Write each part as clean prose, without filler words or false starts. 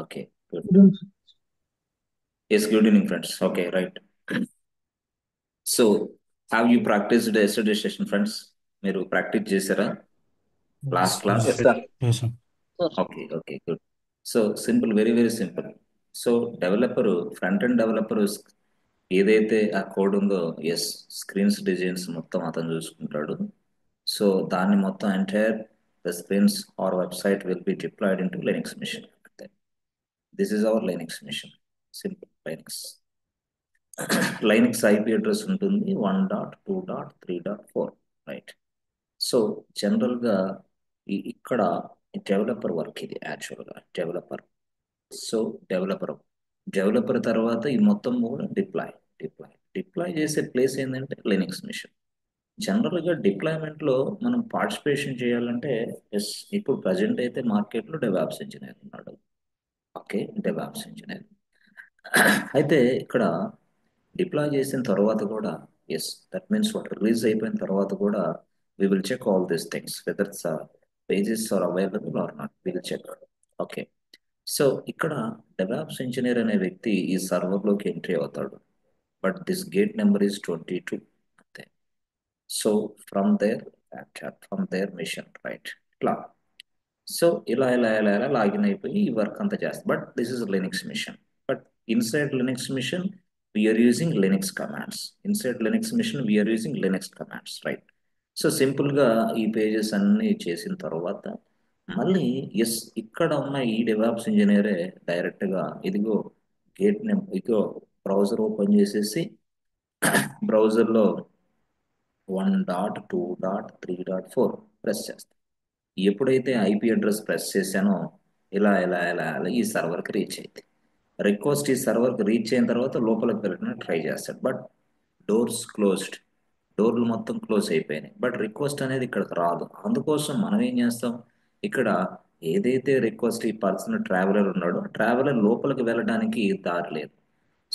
Okay, good. Good. Yes, good evening, friends. Okay, right. So, have you practiced yesterday session, friends? మీరు practice చేశారా last Yes, class? yes, Yes, sir. yes, sir. Okay okay good. So simple, very very simple. So developer, front end developer ఏదైతే ఆ code ఉందో, yes, screens designs మొత్తం అతను చూసుకుంటాడు. So దాన్ని మొత్తం entire the screens or website will be deployed into Linux machine. This is our Linux machine. Simple Linux. Linux IP address ఉంటుంది 1.2.3.4, right. So జనరల్గా ఇక్కడ డెవలపర్ వర్క్ ఇది, యాక్చువల్గా డెవలపర్. సో డెవలపర్ డెవలపర్ తర్వాత ఈ మొత్తం కూడా డిప్లాయ్ చేసే ప్లేస్ ఏంటంటే లినక్స్ మిషన్. జనరల్గా డిప్లాయ్మెంట్లో మనం పార్టిసిపేషన్ చేయాలంటే, ఎస్, ఇప్పుడు ప్రజెంట్ అయితే మార్కెట్లో డెవాప్స్ ఇంజనీర్ ఉన్నాడు. Okay, DevOps engineer. అయితే ఇక్కడ డిప్లాయ్ చేసిన తర్వాత కూడా, yes, that means what release అయిపోయిన తర్వాత కూడా we will check all these things whether pages are available or not, will check. Okay. So ఇక్కడ డెవాప్స్ ఇంజనీర్ అనే వ్యక్తి ఈ సర్వర్లోకి ఎంట్రీ అవుతాడు. But this gate number is 22 అంతే. So from there machine, right, ఇట్లా. సో ఇలా లాగిన్ అయిపోయి ఈ వర్క్ అంతా చేస్తాం. But this is Linux machine. But inside Linux machine we're using Linux commands. Inside Linux machine we're using Linux commands, right. So సింపుల్గా ఈ pages అన్ని చేసిన తర్వాత మళ్ళీ, ఎస్, ఇక్కడ ఉన్న ఈ డెవాప్స్ ఇంజనీరే డైరెక్ట్గా ఇదిగో గేట్ నేమ్, ఇదిగో బ్రౌజర్ ఓపెన్ చేసేసి బ్రౌజర్లో 1.2.3.4 ప్రెస్ చేస్తాను. ఎప్పుడైతే ఐపీ అడ్రస్ ప్రెస్ చేశానో ఇలా ఈ సర్వర్కి రీచ్ అయింది. రిక్వెస్ట్ ఈ సర్వర్కి రీచ్ అయిన తర్వాత లోపలికి వెళ్ళడానికి ట్రై చేస్తాడు. బట్ డోర్స్ క్లోజ్డ్, డోర్లు మొత్తం క్లోజ్ అయిపోయినాయి. బట్ రిక్వెస్ట్ అనేది ఇక్కడికి రాదు. అందుకోసం మనం ఏం చేస్తాం, ఇక్కడ ఏదైతే రిక్వెస్ట్ ఈ పర్సన్ ట్రావెలర్ ఉన్నాడో, ట్రావెలర్ లోపలికి వెళ్ళడానికి దారి లేదు.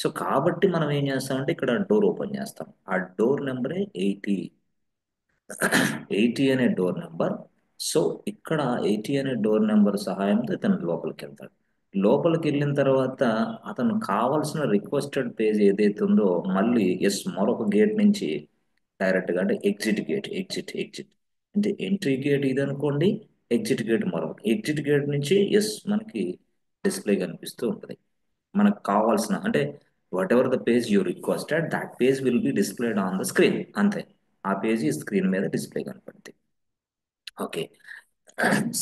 సో కాబట్టి మనం ఏం చేస్తామంటే ఇక్కడ డోర్ ఓపెన్ చేస్తాం. ఆ డోర్ నెంబరే 80. 80 అనే డోర్ నెంబర్. సో ఇక్కడ 80 అనే డోర్ నెంబర్ సహాయంతో ఇతను లోపలికి వెళ్తాడు. లోపలికి వెళ్ళిన తర్వాత అతను కావాల్సిన రిక్వెస్టెడ్ పేజ్ ఏదైతే ఉందో, మళ్ళీ ఎస్, మరొక గేట్ నుంచి డైరెక్ట్గా, అంటే ఎగ్జిట్ అంటే ఎంట్రీ గేట్ ఇది అనుకోండి, ఎగ్జిట్ గేట్ మరొకటి. ఎగ్జిట్ గేట్ నుంచి ఎస్ మనకి డిస్ప్లే కనిపిస్తూ ఉంటుంది. మనకు కావాల్సిన, అంటే whatever the page you requested, that page will be displayed on the screen, అంతే. ఆ పేజీ స్క్రీన్ మీద డిస్ప్లే కనపడుతుంది. ఓకే.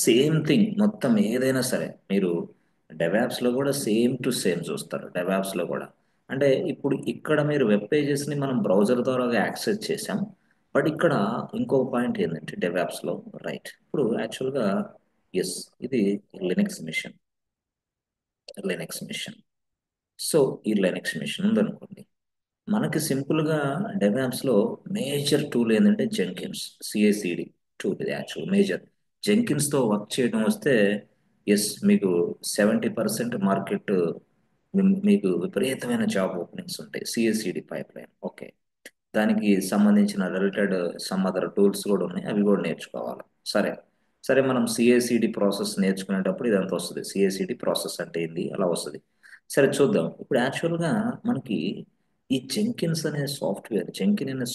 సేమ్ థింగ్ మొత్తం ఏదైనా సరే మీరు డెవాప్స్లో కూడా సేమ్ టు సేమ్ చూస్తారు. డెవాప్స్లో కూడా అంటే ఇప్పుడు ఇక్కడ మీరు వెబ్ పేజెస్ని మనం బ్రౌజర్ ద్వారా యాక్సెస్ చేసాం. బట్ ఇక్కడ ఇంకో పాయింట్ ఏంటంటే డెవాప్స్లో, రైట్, ఇప్పుడు యాక్చువల్గా ఎస్, ఇది Linux machine. Linux machine. So ఈ లినక్స్ మిషన్ ఉందనుకోండి, మనకి సింపుల్గా డెవాప్స్లో మేజర్ టూల్ ఏంటంటే జెంకిన్స్, సిఐసిడి టూల్. ఇది యాక్చువల్ మేజర్. జెంకిన్స్తో వర్క్ చేయడం వస్తే, ఎస్, మీకు 70% మార్కెట్, మీకు విపరీతమైన జాబ్ ఓపెనింగ్స్ ఉంటాయి. CICD pipeline, okay. దానికి సంబంధించిన రిలేటెడ్ సమ్ అదర్ టూల్స్ కూడా ఉన్నాయి, అవి కూడా నేర్చుకోవాలి. సరే సరే, మనం సిఐసిడి ప్రాసెస్ నేర్చుకునేటప్పుడు ఇదంతా వస్తుంది. సిఐసిడి ప్రాసెస్ అంటే ఏంది, అలా వస్తుంది. సరే చూద్దాం. ఇప్పుడు యాక్చువల్గా మనకి ఈ జెంకిన్ అనే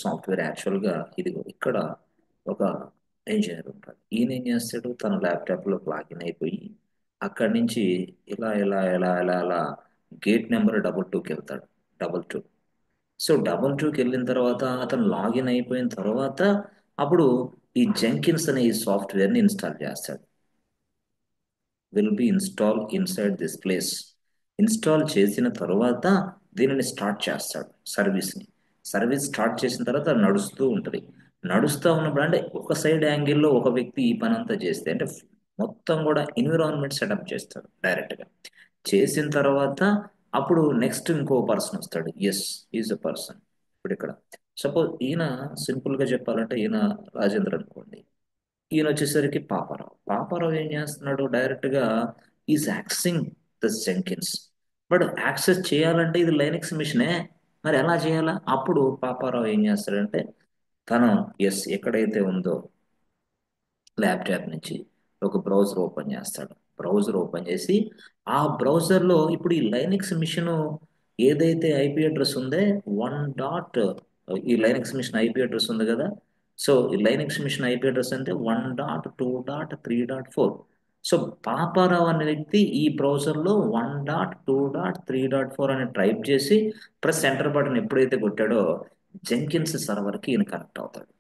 సాఫ్ట్వేర్ యాక్చువల్గా ఇది ఇక్కడ ఒక ఇంజనీర్ ఉంటాడు. ఈయన ఏం చేస్తాడు, తన ల్యాప్టాప్లో లాగిన్ అయిపోయి అక్కడి నుంచి ఇలా గేట్ నెంబర్ 22కి వెళ్తాడు. 22. సో 22కి వెళ్ళిన తర్వాత అతను లాగిన్ అయిపోయిన తర్వాత అప్పుడు ఈ జెంకిన్స్ అనే ఈ సాఫ్ట్వేర్ని ఇన్స్టాల్ చేస్తాడు. Will be install inside this place. Install చేసిన తర్వాత దీనిని స్టార్ట్ చేస్తాడు, సర్వీస్ స్టార్ట్ చేసిన తర్వాత అది నడుస్తూ ఉంటుంది. నడుస్తూ ఉన్నప్పుడు అంటే ఒక సైడ్ యాంగిల్లో ఒక వ్యక్తి ఈ పని అంతా చేస్తే, అంటే మొత్తం కూడా ఎన్విరాన్మెంట్ సెటప్ చేస్తాడు డైరెక్ట్గా. చేసిన తర్వాత అప్పుడు నెక్స్ట్ ఇంకో పర్సన్ వస్తాడు. Yes, is a person. ఇప్పుడు ఇక్కడ సపోజ్ ఈయన, సింపుల్గా చెప్పాలంటే ఈయన రాజేంద్ర అనుకోండి. ఈయన వచ్చేసరికి పాపారావు ఏం చేస్తున్నాడు, డైరెక్ట్గా is accessing the Jenkins. But access చేయాలంటే ఇది లైనక్స్ మిషనే, మరి ఎలా చేయాలా? అప్పుడు పాపారావు ఏం చేస్తాడంటే తను, ఎస్, ఎక్కడైతే ఉందో ల్యాప్టాప్ నుంచి ఒక బ్రౌజర్ ఓపెన్ చేస్తాడు. బ్రౌజర్ ఓపెన్ చేసి ఆ బ్రౌజర్లో ఇప్పుడు ఈ లైనక్స్ మిషన్ ఏదైతే ఐపీ అడ్రస్ ఉందే వన్ డాట్ ఈ లైనక్స్ మిషన్ ఐపీ అడ్రస్ ఉంది కదా. సో ఈ లైనక్స్ మిషన్ ఐపీ అడ్రస్ అంటే 1.2.3.4. సో పాపారావు అనే వ్యక్తి ఈ బ్రౌజర్లో 1.2.3.4 అని టైప్ చేసి ప్లస్ ఎంటర్ బటన్ ఎప్పుడైతే కొట్టాడో జెంకిన్స్ సర్వర్కి ఈయన కనెక్ట్ అవుతాడు,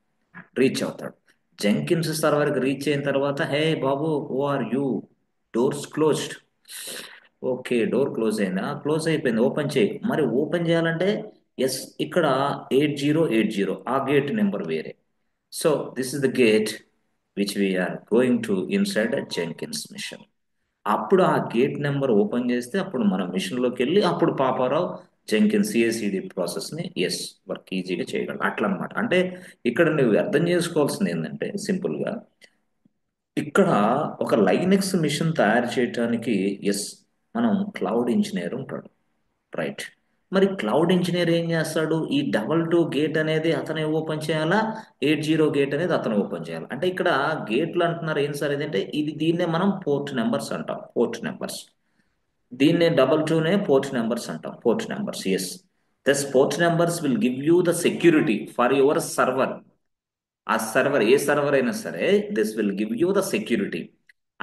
రీచ్ అవుతాడు. జెంకిన్స్ సర్వర్కి రీచ్ అయిన తర్వాత హే బాబు who are you, doors closed. Okay door close అయిందా, క్లోజ్ అయిపోయింది, ఓపెన్ చేయి. మరి ఓపెన్ చేయాలంటే ఎస్ ఇక్కడ 8080 ఆ గేట్ నెంబర్ వేరే. So this is the gate which we're going to inside Jenkins machine. అప్పుడు ఆ గేట్ నెంబర్ ఓపెన్ చేస్తే అప్పుడు మన మిషన్లోకి వెళ్ళి అప్పుడు పాపారావు జెంకిన్స్ సిఏసిడి ప్రాసెస్ని ఎస్ వర్క్ ఈజీగా చేయగలరు. అట్లా అనమాట. అంటే ఇక్కడ నువ్వు అర్థం చేసుకోవాల్సింది ఏంటంటే సింపుల్గా ఇక్కడ ఒక లైనెక్స్ మిషన్ తయారు చేయడానికి ఎస్ మనం క్లౌడ్ ఇంజనీర్ ఉంటాడు, రైట్. మరి క్లౌడ్ ఇంజనీర్ ఏం చేస్తాడు, ఈ 22 గేట్ అనేది అతనే ఓపెన్ చేయాలా, 80 గేట్ అనేది అతను ఓపెన్ చేయాలి. అంటే ఇక్కడ గేట్లు అంటున్నారు ఏం సార్ ఇదంటే దీన్నే మనం పోర్ట్ నెంబర్స్ అంటాం, పోర్ట్ నెంబర్స్. దీన్నే 22నే పోర్ట్ నెంబర్స్ అంటాం, port numbers. Yes this port numbers will give you the security for your server. ఆ సర్వర్ ఏ సర్వర్ అయినా సరే this will give you the security.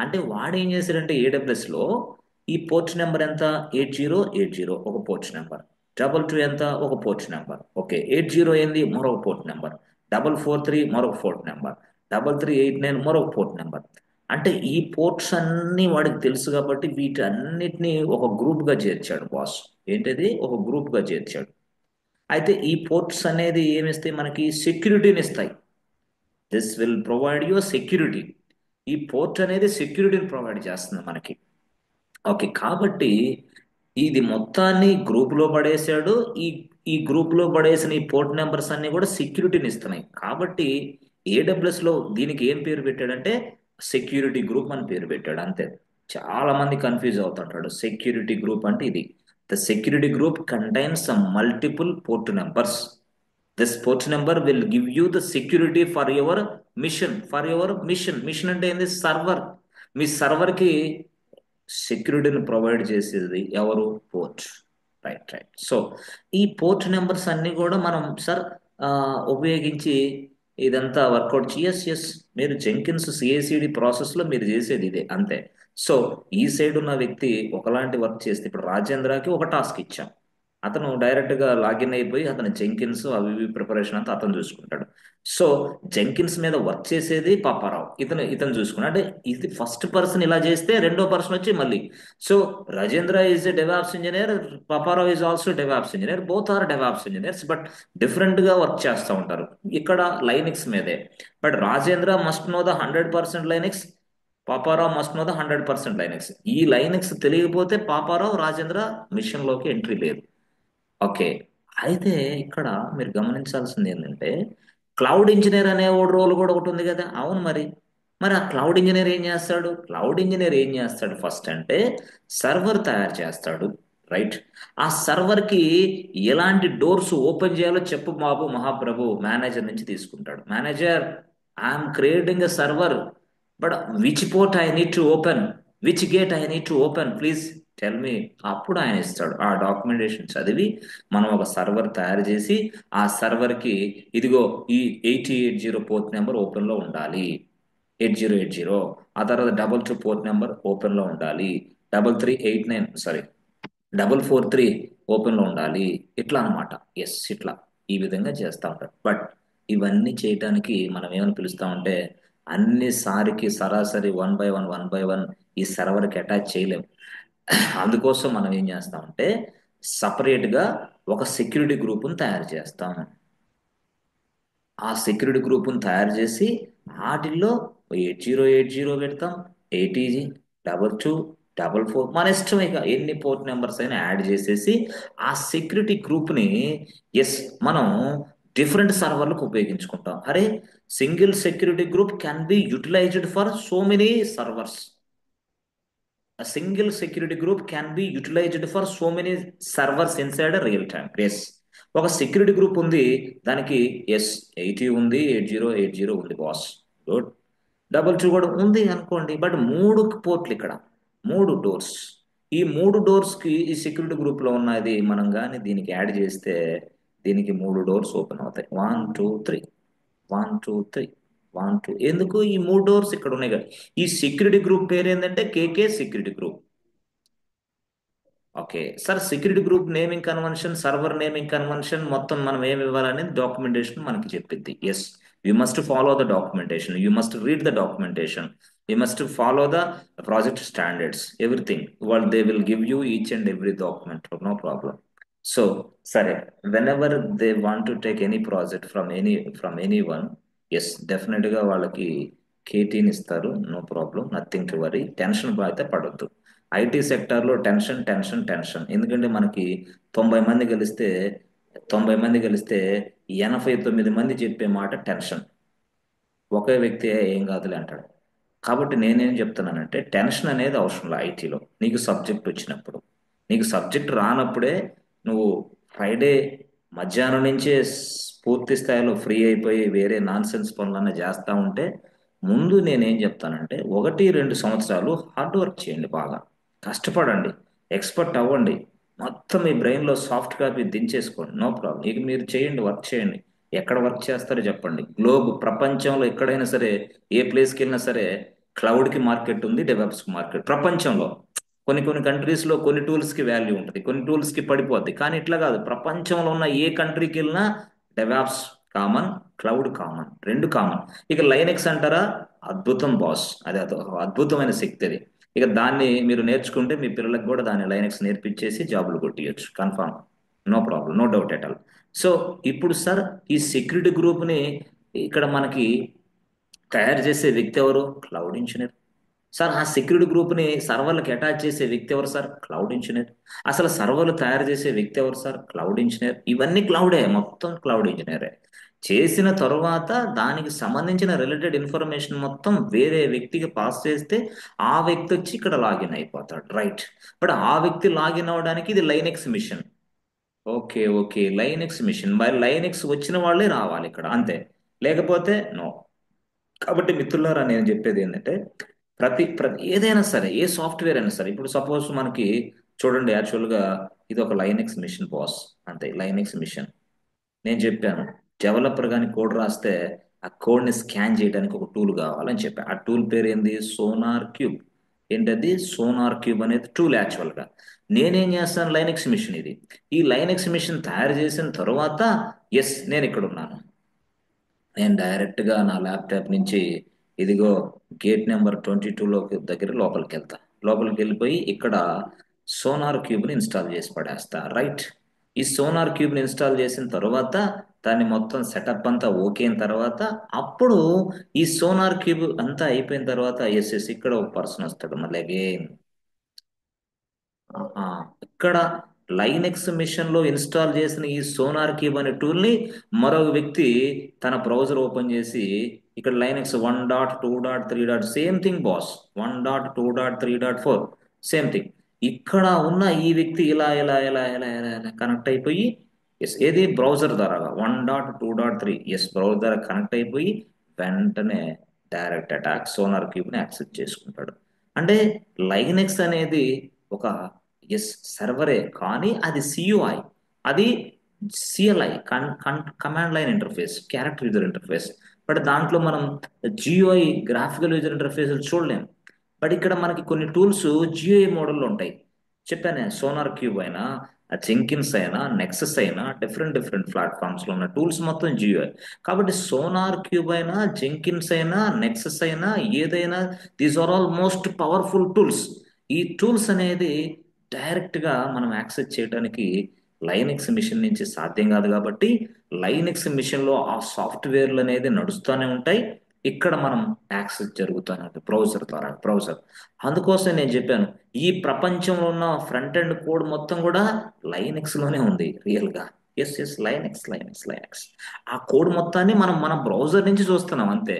అంటే వాడు ఏం చేశాడంటే AWS లో ఈ పోర్ట్ నెంబర్ ఎంత 8080 ఒక పోర్ట్ నెంబర్, 22 ఎంత ఒక పోర్ట్ నెంబర్, ఓకే 80 ఏంది మరొక పోర్ట్ నెంబర్, 443 మరొక పోర్ట్ నెంబర్, 3389 మరొక పోర్ట్ నెంబర్. అంటే ఈ పోర్ట్స్ అన్ని వాడికి తెలుసు కాబట్టి వీటన్నిటిని ఒక గ్రూప్ గా చేర్చాడు బాస్. ఏంటిది ఒక గ్రూప్ గా చేర్చాడు. అయితే ఈ పోర్ట్స్ అనేది ఏమిస్తాయి మనకి, సెక్యూరిటీని ఇస్తాయి. This will provide you security. ఈ పోర్ట్ అనేది సెక్యూరిటీని ప్రొవైడ్ చేస్తుంది మనకి. ఓకే కాబట్టి ఇది మొత్తాన్ని గ్రూప్ లో పడేశాడు. ఈ ఈ గ్రూప్ లో పడేసిన ఈ పోర్ట్ నెంబర్స్ అన్ని కూడా సెక్యూరిటీని ఇస్తున్నాయి. కాబట్టి ఏడబ్ల్యూఎస్ లో దీనికి ఏం పేరు పెట్టాడంటే సెక్యూరిటీ గ్రూప్ అని పేరు పెట్టాడు అంతే. చాలా మంది కన్ఫ్యూజ్ అవుతుంటాడు సెక్యూరిటీ గ్రూప్ అంటే ఇది. The security group contains some multiple port numbers. This port number will give you the security for your machine, for your machine. Machine అంటే ఏంది, సర్వర్. మీ సర్వర్ కి సెక్యూరిటీని ప్రొవైడ్ చేసేది ఎవరు, పోర్ట్. Right right. సో ఈ port numbers అన్ని కూడా మనం సార్ ఉపయోగించి ఇదంతా వర్కౌట్ ఎస్ ఎస్ మీరు జెంకిన్స్ సిఐసిడి ప్రాసెస్లో మీరు చేసేది ఇదే అంతే. సో ఈ సైడ్ ఉన్న వ్యక్తి ఒకలాంటి వర్క్ చేస్తే ఇప్పుడు రాజేంద్రకి ఒక టాస్క్ ఇచ్చాం, అతను డైరెక్ట్ గా లాగిన్ అయిపోయి అతను జెంకిన్స్ అవి ఇవి ప్రిపరేషన్ అంతా అతను చూసుకుంటాడు. సో జెంకిన్స్ మీద వర్క్ చేసేది పాపారావు, ఇతను ఇతను చూసుకున్నాడు. అంటే ఇది ఫస్ట్ పర్సన్ ఇలా చేస్తే రెండో పర్సన్ వచ్చి మళ్ళీ. So Rajendra is a DevOps engineer, Paparao is also DevOps engineer, both are DevOps engineers but different గా వర్క్ చేస్తూ ఉంటారు. ఇక్కడ లైనిక్స్ మీదే. But Rajendra must know the 100% Linux, Paparao must know the 100% Linux. ఈ లైనిక్స్ తెలియకపోతే పాపారావు రాజేంద్ర మిషన్ లోకి ఎంట్రీ లేదు. ఓకే అయితే ఇక్కడ మీరు గమనించాల్సింది ఏంటంటే క్లౌడ్ ఇంజనీర్ అనే రోల్ కూడా ఒకటి ఉంది కదా. అవును మరి. మరి ఆ క్లౌడ్ ఇంజనీర్ ఏం చేస్తాడు, క్లౌడ్ ఇంజనీర్ ఏం చేస్తాడు ఫస్ట్ అంటే సర్వర్ తయారు చేస్తాడు, రైట్. ఆ సర్వర్ కి ఎలాంటి డోర్స్ ఓపెన్ చేయాలో చెప్పు బాబు మహాప్రభు మేనేజర్ నుంచి తీసుకుంటాడు. Manager I'm creating a server but which port I need to open, which gate I need to open please tell me. అప్పుడు ఆయన ఇస్తాడు ఆ డాక్యుమెంటేషన్ చదివి మనం ఒక సర్వర్ తయారు చేసి ఆ సర్వర్ కి ఇదిగో ఈ 8080 పోర్ట్ నెంబర్ ఓపెన్ లో ఉండాలి, 8080. ఆ తర్వాత 22 పోర్ట్ నెంబర్ ఓపెన్ లో ఉండాలి, 3389 సారీ 443 ఓపెన్ లో ఉండాలి, ఇట్లా అన్నమాట. ఎస్ ఇట్లా ఈ విధంగా చేస్తా ఉంటారు. బట్ ఇవన్నీ చేయటానికి మనం ఏమని పిలుస్తామంటే అన్ని సారికి సరాసరి 1 బై 1 ఈ సర్వర్కి అటాచ్ చేయలేము. అందుకోసం మనం ఏం చేస్తామంటే సపరేట్ గా ఒక సెక్యూరిటీ గ్రూప్ని తయారు చేస్తాం. ఆ సెక్యూరిటీ గ్రూప్ని తయారు చేసి వాటిల్లో 8080 పెడతాం, 80 22 44 మన ఇష్టం, ఇక ఎన్ని పోర్ట్ నెంబర్స్ అయినా యాడ్ చేసేసి ఆ సెక్యూరిటీ గ్రూప్ని ఎస్ మనం డిఫరెంట్ సర్వర్లకు ఉపయోగించుకుంటాం. అరే single security group can be utilized for so many servers. A single security group can be utilized for so many servers inside a real time. Yes. ఒక security group ఉంది, దానికి yes 80 ఉంది, 8080 ఉంది boss, good. 22 కూడా ఉంది అనుకోండి. But మూడు పోర్ట్లు ఇక్కడ మూడు డోర్స్. ఈ మూడు డోర్స్ కి ఈ సెక్యూరిటీ గ్రూప్ లో ఉన్నది మనం కానీ దీనికి యాడ్ చేస్తే దీనికి మూడు డోర్స్ ఓపెన్ అవుతాయి. 1 2 3, 1 2 3, 1 2. ఎందుకు ఈ మూడు డోర్స్ ఇక్కడ ఉన్నాయి కదా. ఈ సెక్యూరిటీ గ్రూప్ పేరు ఏంటంటే KK security group. Okay sir, security group naming convention, server naming convention మొత్తం మనం ఏమి ఇవ్వాలనేది డాక్యుమెంటేషన్ మనకి చెప్పిద్ది. Yes, you must follow the documentation, you must read the documentation, you must follow the project standards, everything. వాళ్ళు they will give you each and every document, no problem. So సరే, whenever they want to take any project from any one, yes definite గా వాళ్ళకి కేటీని ఇస్తారు. No problem, nothing to worry, tension అయితే పడొద్దు. IT సెక్టార్లో tension tension tension. ఎందుకంటే మనకి 90 మంది కలిస్తే 90 మంది కలిస్తే 89 మంది చెప్పే మాట టెన్షన్. ఒకే వ్యక్తి ఏం కాదులే అంటాడు. కాబట్టి నేనేం చెప్తున్నానంటే టెన్షన్ అనేది అవసరం లేదు ఐటీలో. నీకు సబ్జెక్ట్ వచ్చినప్పుడు, నీకు సబ్జెక్ట్ రానప్పుడే నువ్వు ఫ్రైడే మధ్యాహ్నం నుంచే పూర్తి స్థాయిలో ఫ్రీ అయిపోయి వేరే నాన్ సెన్స్ పనులన్నా చేస్తా ఉంటే, ముందు నేనేం చెప్తానంటే 1 2 సంవత్సరాలు హార్డ్ వర్క్ చేయండి, బాగా కష్టపడండి, ఎక్స్పర్ట్ అవ్వండి, మొత్తం మీ బ్రెయిన్లో సాఫ్ట్ కాపీ దించేసుకోండి, నో ప్రాబ్లం. ఇక మీరు చేయండి, వర్క్ చేయండి. ఎక్కడ వర్క్ చేస్తారో చెప్పండి. గ్లోబ్ ప్రపంచంలో ఎక్కడైనా సరే, ఏ ప్లేస్కి వెళ్ళినా సరే క్లౌడ్కి మార్కెట్ ఉంది, డెవలప్స్కి మార్కెట్ ప్రపంచంలో. కొన్ని కొన్ని కంట్రీస్లో కొన్ని టూల్స్కి వాల్యూ ఉంటుంది, కొన్ని టూల్స్కి పడిపోద్ది. కానీ ఇట్లా కాదు, ప్రపంచంలో ఉన్న ఏ కంట్రీకి వెళ్ళినా డెవాప్స్ కామన్, క్లౌడ్ కామన్, రెండు కామన్. ఇక లైనెక్స్ అంటారా, అద్భుతం బాస్, అది అద్భుతమైన శక్తి అది. ఇక దాన్ని మీరు నేర్చుకుంటే మీ పిల్లలకు కూడా దాన్ని లైనెక్స్ నేర్పించేసి జాబులు కొట్టియచ్చు confirm, no problem, no doubt at all. So ఇప్పుడు సార్, ఈ సెక్యూరిటీ గ్రూప్ని ఇక్కడ మనకి తయారు చేసే వ్యక్తి ఎవరు? Cloud engineer. సార్ ఆ సెక్యూరిటీ గ్రూప్ని సర్వర్లకు అటాచ్ చేసే వ్యక్తి ఎవరు సార్? Cloud engineer. అసలు సర్వర్లు తయారు చేసే వ్యక్తి ఎవరు సార్? Cloud engineer. ఇవన్నీ క్లౌడే, మొత్తం క్లౌడ్ ఇంజనీరే. చేసిన తరువాత దానికి సంబంధించిన రిలేటెడ్ ఇన్ఫర్మేషన్ మొత్తం వేరే వ్యక్తికి పాస్ చేస్తే ఆ వ్యక్తి వచ్చి ఇక్కడ లాగిన్ అయిపోతాడు, రైట్. బట్ ఆ వ్యక్తి లాగిన్ అవడానికి ఇది Linux machine. Okay okay, Linux machine, మరి లైనెక్స్ వచ్చిన వాళ్ళే రావాలి ఇక్కడ, అంతే. లేకపోతే నో. కాబట్టి మిత్రులారా, నేను చెప్పేది ఏంటంటే ప్రతి ప్రతి ఏదైనా సరే, ఏ సాఫ్ట్వేర్ అయినా సరే, ఇప్పుడు సపోజ్ మనకి చూడండి, యాక్చువల్గా ఇది ఒక లైనెక్స్ మిషన్ బాస్, అంతే, లైనెక్స్ మిషన్. నేను చెప్పాను, డెవలపర్ కానీ కోడ్ రాస్తే ఆ కోడ్ని స్కాన్ చేయడానికి ఒక టూల్ కావాలని చెప్పాను. ఆ టూల్ పేరు ఏంది? Sonar cube. ఏంటది? సోనార్ క్యూబ్ అనేది టూల్ యాక్చువల్గా. నేనేం చేస్తాను, లైనెక్స్ మిషన్ ఇది. ఈ లైనెక్స్ మిషన్ తయారు చేసిన తర్వాత, ఎస్ నేను ఇక్కడ ఉన్నాను. నేను డైరెక్ట్గా నా ల్యాప్టాప్ నుంచి ఇదిగో గేట్ నెంబర్ 22 దగ్గర లోపలికి వెళ్తా. లోపలికి వెళ్ళిపోయి ఇక్కడ సోనార్ క్యూబ్ని ఇన్స్టాల్ చేసి పడేస్తా, రైట్. ఈ సోనార్ క్యూబ్ని ఇన్స్టాల్ చేసిన తర్వాత దాన్ని మొత్తం సెటప్ అంతా ఓకే అయిన తర్వాత, అప్పుడు ఈ సోనార్ క్యూబ్ అంతా అయిపోయిన తర్వాత ఎస్ ఎస్ ఇక్కడ ఒక పర్సన్ వస్తాడు మళ్ళీ అగైన్. ఆహా. ఇక్కడ లైనెక్స్ మిషన్ లో ఇన్స్టాల్ చేసిన ఈ సోనార్ క్యూబ్ అనే టూల్ ని మరొక వ్యక్తి తన బ్రౌజర్ ఓపెన్ చేసి ఇక్కడ Linux 1.2.3. Same thing boss, 1.2.3.4, same thing. ఇక్కడ ఉన్న ఈ వ్యక్తి ఇలా ఇలా ఇలా ఇలా ఇలా ఇలా కనెక్ట్ అయిపోయి, ఎస్ ఏది బ్రౌజర్ ద్వారా 1.2.3, ఎస్ బ్రౌజర్ ద్వారా కనెక్ట్ అయిపోయి వెంటనే డైరెక్ట్ అటాక్ సోనార్ క్యూబ్ ని యాక్సెస్ చేసుకుంటాడు. అంటే లైనెక్స్ అనేది ఒక, ఎస్ సర్వరే, కానీ అది సియుఐ, అది CLI, command line interface, character user interface. But దాంట్లో మనం జియుఐ, గ్రాఫికల్ యూజర్ ఇంటర్ఫేస్ చూడలేం. బట్ ఇక్కడ మనకి కొన్ని టూల్స్ జియుఐ మోడల్లో ఉంటాయి. చెప్పానే, సోనార్ క్యూబ్ అయినా, జెంకిన్స్ అయినా, నెక్సస్ అయినా, డిఫరెంట్ డిఫరెంట్ ప్లాట్ఫామ్స్ లో ఉన్న టూల్స్ మొత్తం జియుఐ. కాబట్టి సోనార్ క్యూబ్ అయినా, జెంకిన్స్ అయినా, నెక్సస్ అయినా, ఏదైనా, these are all most powerful tools. ఈ టూల్స్ అనేది డైరెక్ట్ గా మనం యాక్సెస్ చేయడానికి లైనెక్స్ మిషన్ నుంచి సాధ్యం కాదు. కాబట్టి లైనెక్స్ మిషన్ లో ఆ సాఫ్ట్వేర్లు అనేది నడుస్తూనే ఉంటాయి. ఇక్కడ మనం యాక్సెస్ జరుగుతూనే ఉంటుంది బ్రౌజర్ ద్వారా, బ్రౌజర్. అందుకోసం నేను చెప్పాను, ఈ ప్రపంచంలో ఉన్న ఫ్రంట్ ఎండ్ కోడ్ మొత్తం కూడా లైనెక్స్ లోనే ఉంది రియల్ గా. Yes yes, Linux Linux Linux. ఆ కోడ్ మొత్తాన్ని మనం మన బ్రౌజర్ నుంచి చూస్తున్నాం, అంతే.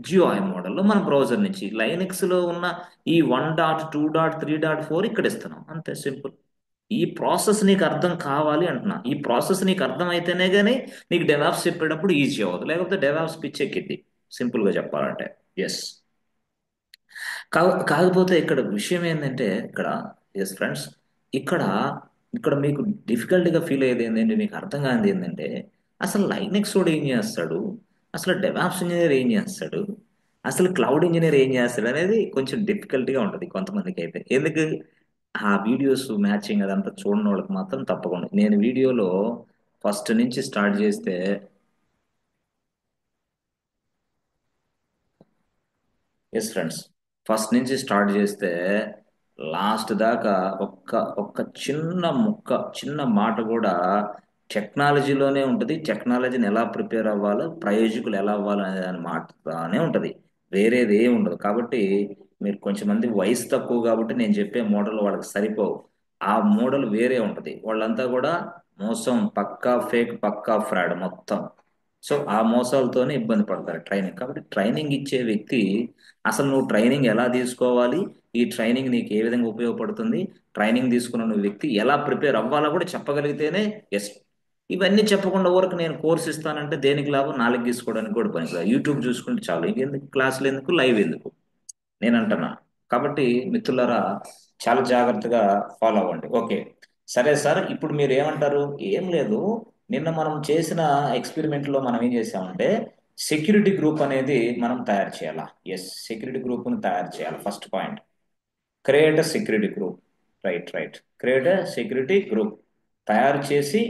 జియోఐ మోడల్లో మన బ్రౌజర్ నుంచి లైనెక్స్ లో ఉన్న ఈ 1.2.3.4 ఇక్కడ ఇస్తున్నాం, అంతే సింపుల్. ఈ ప్రాసెస్ నీకు అర్థం కావాలి అంటున్నా. ఈ ప్రాసెస్ నీకు అర్థం అయితేనే కానీ నీకు డెవాప్స్ చెప్పేటప్పుడు ఈజీ అవ్వదు, లేకపోతే డెవాప్స్ పిచ్చెక్కిద్ది, సింపుల్ గా చెప్పాలంటే. ఎస్. కాకపోతే ఇక్కడ విషయం ఏంటంటే ఇక్కడ ఎస్ ఫ్రెండ్స్, ఇక్కడ ఇక్కడ మీకు డిఫికల్ట్గా ఫీల్ అయ్యేది ఏంటంటే, మీకు అర్థం కానిది ఏంటంటే, అసలు లైనెక్స్ వాడు ఏం చేస్తాడు, అసలు డెవాప్స్ ఇంజనీర్ ఏం చేస్తాడు, అసలు క్లౌడ్ ఇంజనీర్ ఏం చేస్తాడు అనేది కొంచెం డిఫికల్ట్గా ఉంటుంది కొంతమందికి అయితే. ఎందుకు ఆ వీడియోస్ మ్యాచింగ్ అదంతా చూడని వాళ్ళకి మాత్రం తప్పకుండా నేను వీడియోలో ఫస్ట్ నుంచి స్టార్ట్ చేస్తే. ఎస్ ఫ్రెండ్స్, ఫస్ట్ నుంచి స్టార్ట్ చేస్తే లాస్ట్ దాకా ఒక్క ఒక్క చిన్న ముక్క, చిన్న మాట కూడా టెక్నాలజీలోనే ఉంటుంది. టెక్నాలజీని ఎలా ప్రిపేర్ అవ్వాలో, ప్రయోజకులు ఎలా అవ్వాలో అనే దాని మాటనే ఉంటుంది. వేరేది ఏమి ఉండదు. కాబట్టి మీరు కొంచెం మంది వయసు తక్కువ కాబట్టి నేను చెప్పే మోడల్ వాళ్ళకి సరిపోవు. ఆ మోడల్ వేరే ఉంటుంది. వాళ్ళంతా కూడా మోసం, పక్కా ఫేక్, పక్కా ఫ్రాడ్ మొత్తం. సో ఆ మోసాలతోనే ఇబ్బంది పడతారు ట్రైనింగ్. కాబట్టి ట్రైనింగ్ ఇచ్చే వ్యక్తి అసలు నువ్వు ట్రైనింగ్ ఎలా తీసుకోవాలి, ఈ ట్రైనింగ్ నీకు ఏ విధంగా ఉపయోగపడుతుంది, ట్రైనింగ్ తీసుకున్న నువ్వు వ్యక్తి ఎలా ప్రిపేర్ అవ్వాలో కూడా చెప్పగలిగితేనే ఎస్. ఇవన్నీ చెప్పకుండా ఊరకు నేను కోర్స్ ఇస్తానంటే దేనికి లాభం, నాలుగు తీసుకోవడానికి కూడా పనికి యూట్యూబ్ చూసుకుంటే చాలు. ఇంకెందుకు క్లాసులు, ఎందుకు లైవ్ ఎందుకు నేను అంటున్నా. కాబట్టి మిత్రులారా, చాలా జాగ్రత్తగా ఫాలో అవ్వండి. ఓకే, సరే సార్, ఇప్పుడు మీరు ఏమంటారు? ఏం లేదు, నిన్న మనం చేసిన ఎక్స్పెరిమెంట్ లో మనం ఏం చేసామంటే సెక్యూరిటీ గ్రూప్ అనేది మనం తయారు చేయాలా. ఎస్, సెక్యూరిటీ గ్రూప్ ను తయారు చేయాలి. First point, create a security group. Right right, create a security group తయారు చేసి,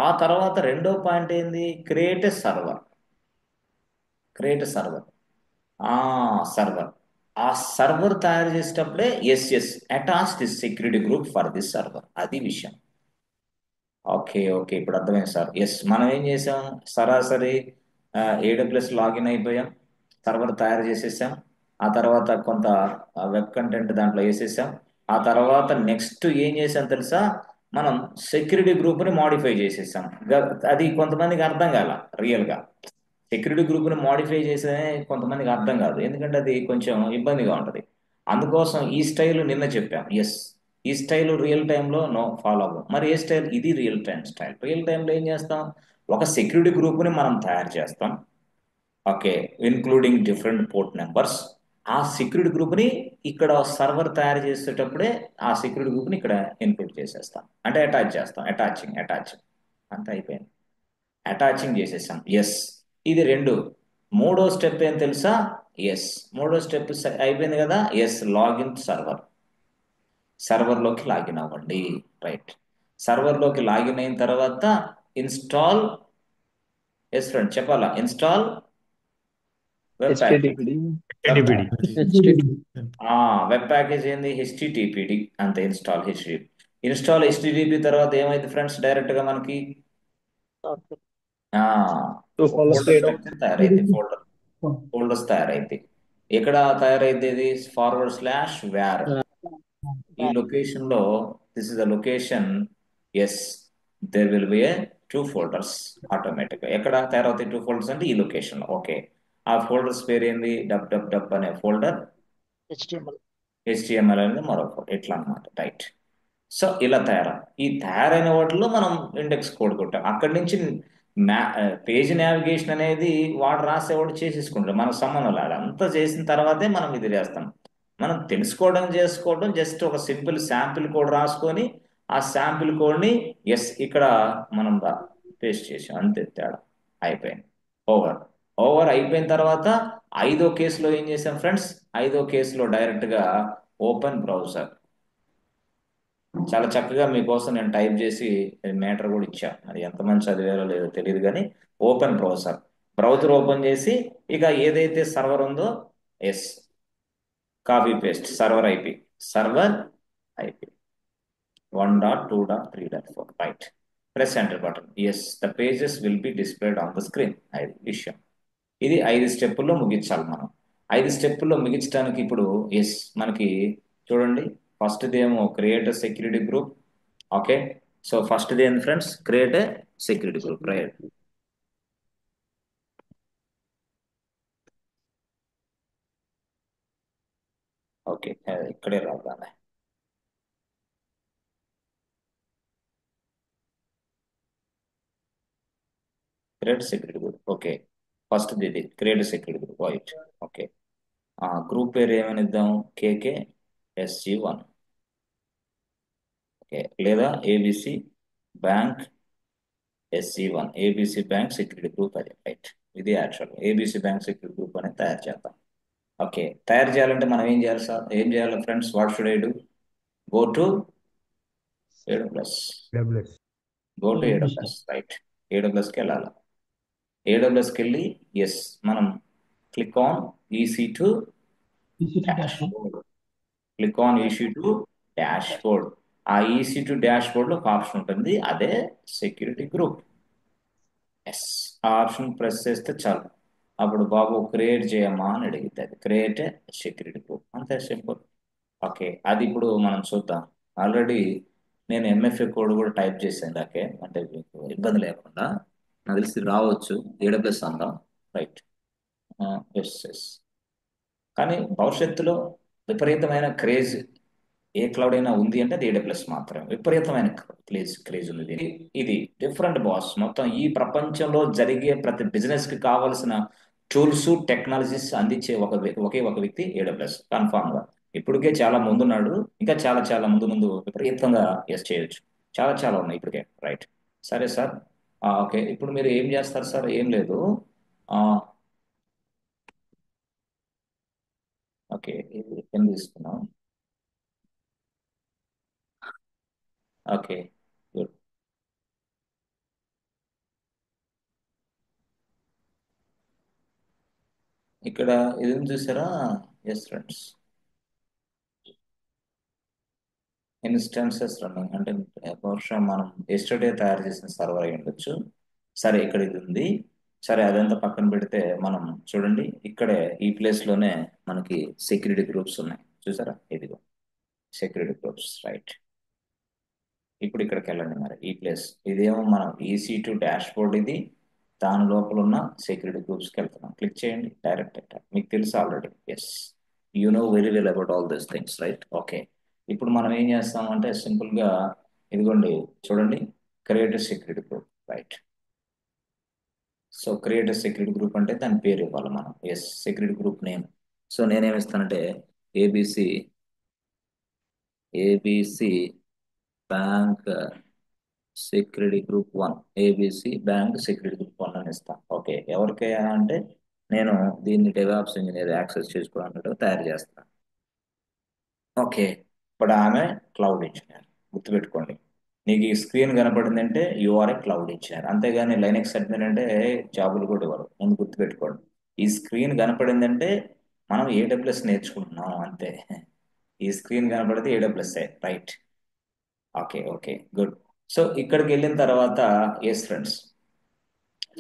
ఆ తర్వాత రెండో పాయింట్ ఏంది, create a server. Create a server. ఆ సర్వర్, ఆ సర్వర్ తయారు చేసేటప్పుడే yes yes attach this security group for this server, అది విషయం. ఓకే ఓకే, ఇప్పుడు అర్థమైంది సార్. ఎస్, మనం ఏం చేసాం, సరాసరి AWS లాగిన్ అయిపోయాం, సర్వర్ తయారు చేసేసాం, ఆ తర్వాత కొంత వెబ్ కంటెంట్ దాంట్లో వేసేసాం. ఆ తర్వాత నెక్స్ట్ ఏం చేసాం తెలుసా, మనం సెక్యూరిటీ గ్రూప్ని మాడిఫై చేసేసాం. అది కొంతమందికి అర్థం కాల. రియల్గా సెక్యూరిటీ గ్రూప్ని మాడిఫై చేసే కొంతమందికి అర్థం కాదు, ఎందుకంటే అది కొంచెం ఇబ్బందిగా ఉంటుంది. అందుకోసం ఈ స్టైల్ నిన్న చెప్పాం. ఎస్, ఈ స్టైల్ రియల్ టైంలో నో ఫాలో అవ్వం. మరి ఏ స్టైల్ ఇది, రియల్ టైం స్టైల్. రియల్ టైంలో ఏం చేస్తాం, ఒక సెక్యూరిటీ గ్రూప్ని మనం తయారు చేస్తాం. Okay, including different port numbers. ఆ సెక్యూరిటీ గ్రూప్ని ఇక్కడ సర్వర్ తయారు చేసేటప్పుడే ఆ సెక్యూరిటీ గ్రూప్ని ఇక్కడ ఇన్క్లూడ్ చేసేస్తాం, అంటే అటాచ్ చేస్తాం. అటాచింగ్ అంత అయిపోయింది. అటాచింగ్ చేసేసాం. ఎస్, ఇది రెండు. మూడో స్టెప్ ఏం తెలుసా? ఎస్, మూడో స్టెప్ అయిపోయింది కదా. Yes, login server. సర్వర్లోకి లాగిన్ అవ్వండి. రైట్, సర్వర్లోకి లాగిన్ అయిన తర్వాత ఇన్స్టాల్. ఎస్ ఫ్రెండ్, చెప్పాలా, install web package. HTTPD. Web NPD. Package, web package ఏంది, హెచ్టిటిపిడి అంతే. ఇన్స్టాల్ హెచ్టిటిపి తర్వాత ఏమైంది ఫ్రెండ్స్, డైరెక్ట్ గా మనకి ఆ Two ఒక follows ఫోల్డర్ created. స్ట్రక్చర్ తయారైంది. ఫోల్డర్స్ తయారైంది. ఎక్కడ తయారైంది ఇది, ఫార్వర్డ్/వేర్. ఈ లొకేషన్ లో, this is the location. Yes, there will be a two folders automatic గా. ఎక్కడ తయారవుతాయి టూ ఫోల్డర్స్ అంటే ఈ లొకేషన్ లో. ఓకే, ఆ ఫోల్డర్స్ పేరు ఏంది, డబ్ డబ్ డబ్ అనే ఫోల్డర్, HTML. HTML అనేది మరొక, ఇట్లా అన్నమాట. రైట్. సో ఇలా ఈ తయారైన వాటిలో మనం ఇండెక్స్ కోడ్ కొట్టాం. అక్కడి నుంచి పేజ్ నావిగేషన్ అనేది వాడు రాసేవాడు చేసేసుకుంటాడు, మనకు సంబంధం లేదు. అంతా చేసిన తర్వాతే మనం ఇది చేస్తాం. మనం చేసుకోవడం జస్ట్ ఒక సింపుల్ శాంపిల్ కోడ్ రాసుకొని, ఆ శాంపిల్ కోడ్ని ఎస్ ఇక్కడ మనం పేస్ట్ చేసాం, అంతే తేడా. అయిపోయింది. ఓవర్. ఓవర్ అయిపోయిన తర్వాత ఐదో కేసులో ఏం చేసాం ఫ్రెండ్స్, ఐదో కేసులో డైరెక్ట్గా ఓపెన్ బ్రౌజర్. చాలా చక్కగా మీకోసం నేను టైప్ చేసి మేటర్ కూడా ఇచ్చా. మరి ఎంతమంది చదివారో లేదో తెలియదు కానీ, ఓపెన్ బ్రౌజర్. బ్రౌజర్ ఓపెన్ చేసి ఇక ఏదైతే సర్వర్ ఉందో, yes, copy paste server IP 1.2.3.4. Right, press enter button. Yes, the pages will be displayed on the screen. అది విషయం. ఇది 5 స్టెప్పుల్లో ముగించాలి మనం. 5 స్టెప్పుల్లో ముగించడానికి ఇప్పుడు ఎస్ మనకి చూడండి, ఫస్ట్ది ఏమో create security group. Okay, so ఫస్ట్ది ఏంది friends, create security group. Right, okay, ఇక్కడే రావాలి. Create security group. Okay, first ఇది create security group. Right, okay. Group పేరు ఏమని ఇద్దాం? KK SG1. ఓకే, లేదా ABC bank SG1, ABC bank security group, అది రైట్. ఇది actual ABC bank security group అనేది తయారు చేద్దాం. ఓకే, తయారు చేయాలంటే మనం ఏం చేయాలి సార్? ఏం చేయాలి friends? What should I do? Go to AWS. WS go to ABC AWS, right. AWSకి వెళ్ళాలి. AWSకి వెళ్ళి ఎస్ మనం click on EC2 EC2 dash board. Dashboard. Click on EC2 dashboard. ఆ EC2 డాష్బోర్డ్ లో ఒక ఆప్షన్ ఉంటుంది, అదే సెక్యూరిటీ గ్రూప్. ఎస్, ఆ ఆప్షన్ ప్రెస్ చేస్తే చాలు. అప్పుడు బాబు క్రియేట్ చేయమ్మా అని అడిగితే అది క్రియేట్ సెక్యూరిటీ గ్రూప్, అంతే సింపుల్. ఓకే, అది ఇప్పుడు మనం చూద్దాం. ఆల్రెడీ నేను MFA కోడ్ కూడా టైప్ చేశాను దాకే, అంటే మీకు ఇబ్బంది లేకుండా. నాకు తెలిసి రావచ్చు. AWS అందాం, రైట్. Yes yes. కానీ భవిష్యత్తులో విపరీతమైన క్రేజ్ ఏ క్లౌడ్ అయినా ఉంది అంటే అది AWS మాత్రమే. విపరీతమైన క్రేజ్ ఉంది దీనికి. ఇది డిఫరెంట్ బాస్. మొత్తం ఈ ప్రపంచంలో జరిగే ప్రతి బిజినెస్ కి కావలసిన టూల్స్ టెక్నాలజీస్ అందించే ఒకే ఒక వ్యక్తి AWS, కన్ఫామ్ గా. ఇప్పటికే చాలా ముందున్నాడు, ఇంకా చాలా చాలా ముందు ముందు విపరీతంగా ఎస్ చేయొచ్చు. చాలా చాలా ఉన్నాయి ఇప్పటికే, రైట్. సరే సార్. ఓకే, ఇప్పుడు మీరు ఏం చేస్తారు సార్? ఏం లేదు. ఆ, ఓకే, ఇది పెన్ తీసుకున్నాం. Okay, good. ఇక్కడ ఇది ఉంది చూసారా? ఎస్ ఫ్రెండ్స్, ఇన్స్టెన్సెస్ రన్నింగ్ అంటే బహుశా మనం ఎస్టర్డే తయారు చేసిన సర్వర్ అయి ఉండొచ్చు. సరే, ఇక్కడ ఇది ఉంది. సరే, అదంతా పక్కన పెడితే మనం చూడండి, ఇక్కడే ఈ ప్లేస్ లోనే మనకి సెక్యూరిటీ గ్రూప్స్ ఉన్నాయి చూసారా? ఇదిగో సెక్యూరిటీ గ్రూప్స్, రైట్. ఇప్పుడు ఇక్కడికి వెళ్ళండి. మరి ఈ ప్లేస్ ఇదేమో మనం EC2 డాష్ బోర్డ్ ఇది. దాని లోపల ఉన్న సెక్యూరిటీ గ్రూప్స్కి వెళ్తున్నాం. క్లిక్ చేయండి, డైరెక్ట్ అటాక్. మీకు తెలుసు already. Yes, you know very well about all these things, right. Okay, ఇప్పుడు మనం ఏం చేస్తామంటే సింపుల్ గా ఇదిగోండి, చూడండి, create security group, right. So create security group అంటే దాని పేరు ఇవ్వాలి మనం. Yes, security group name. So నేనేమిస్తానంటే ABC ABC bank security group 1, ABC bank security group 1 అని ఇస్తాను. ఓకే, ఎవరికైనా అంటే నేను దీన్ని డెవాప్స్ ఇంజనీర్ యాక్సెస్ చేసుకోవడానికి తయారు చేస్తాను. ఓకే, ఇప్పుడు ఆమె క్లౌడ్ ఇంజనీర్. గుర్తుపెట్టుకోండి, నీకు ఈ స్క్రీన్ కనపడిందంటే you are a cloud engineer. అంతేగాని లైనక్స్ అడ్మిన్ అంటే జాబులు కూడా ఇవ్వరు. ముందు గుర్తుపెట్టుకోండి, ఈ స్క్రీన్ కనపడిందంటే మనం AWS నేర్చుకుంటున్నాం అంతే. ఈ స్క్రీన్ కనపడితే AWS, right. Okay okay, good. So ఇక్కడికి వెళ్ళిన తర్వాత ఎస్ ఫ్రెండ్స్,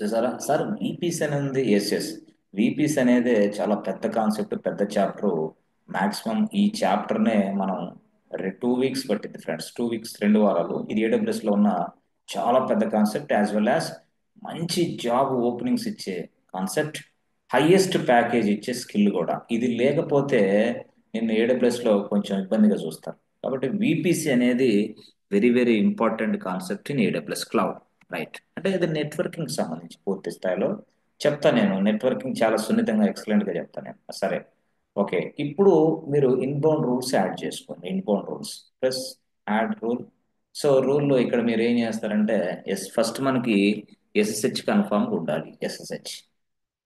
చూసారా సార్? VPC అని ఉంది. ఎస్ ఎస్, VPC అనేది చాలా పెద్ద కాన్సెప్ట్, పెద్ద చాప్టర్. మాక్సిమం ఈ చాప్టర్నే మనం 2 వీక్స్ పట్టింది ఫ్రెండ్స్. 2 వీక్స్, 2 వారాలు. ఇది AWS లో ఉన్న చాలా పెద్ద కాన్సెప్ట్, యాజ్ వెల్ యాజ్ మంచి జాబ్ ఓపెనింగ్స్ ఇచ్చే కాన్సెప్ట్, హైయెస్ట్ ప్యాకేజ్ ఇచ్చే స్కిల్ కూడా. ఇది లేకపోతే నిన్ను AWS లో కొంచెం ఇబ్బందిగా చూస్తారు. కాబట్టి VPC అనేది very very important concept in AWS cloud, right. అంటే ఇది నెట్వర్కింగ్ సంబంధించి పూర్తి స్థాయిలో చెప్తా నేను. నెట్వర్కింగ్ చాలా సున్నితంగా ఎక్సలెంట్ గా చెప్తాను నేను. సరే, ఓకే. ఇప్పుడు మీరు ఇన్బౌండ్ రూల్స్ యాడ్ చేసుకోండి. Inbound rules plus add rule. So రూల్లో ఇక్కడ మీరు ఏం చేస్తారంటే ఎస్, ఫస్ట్ మనకి SSH కన్ఫర్మ్ ఉండాలి.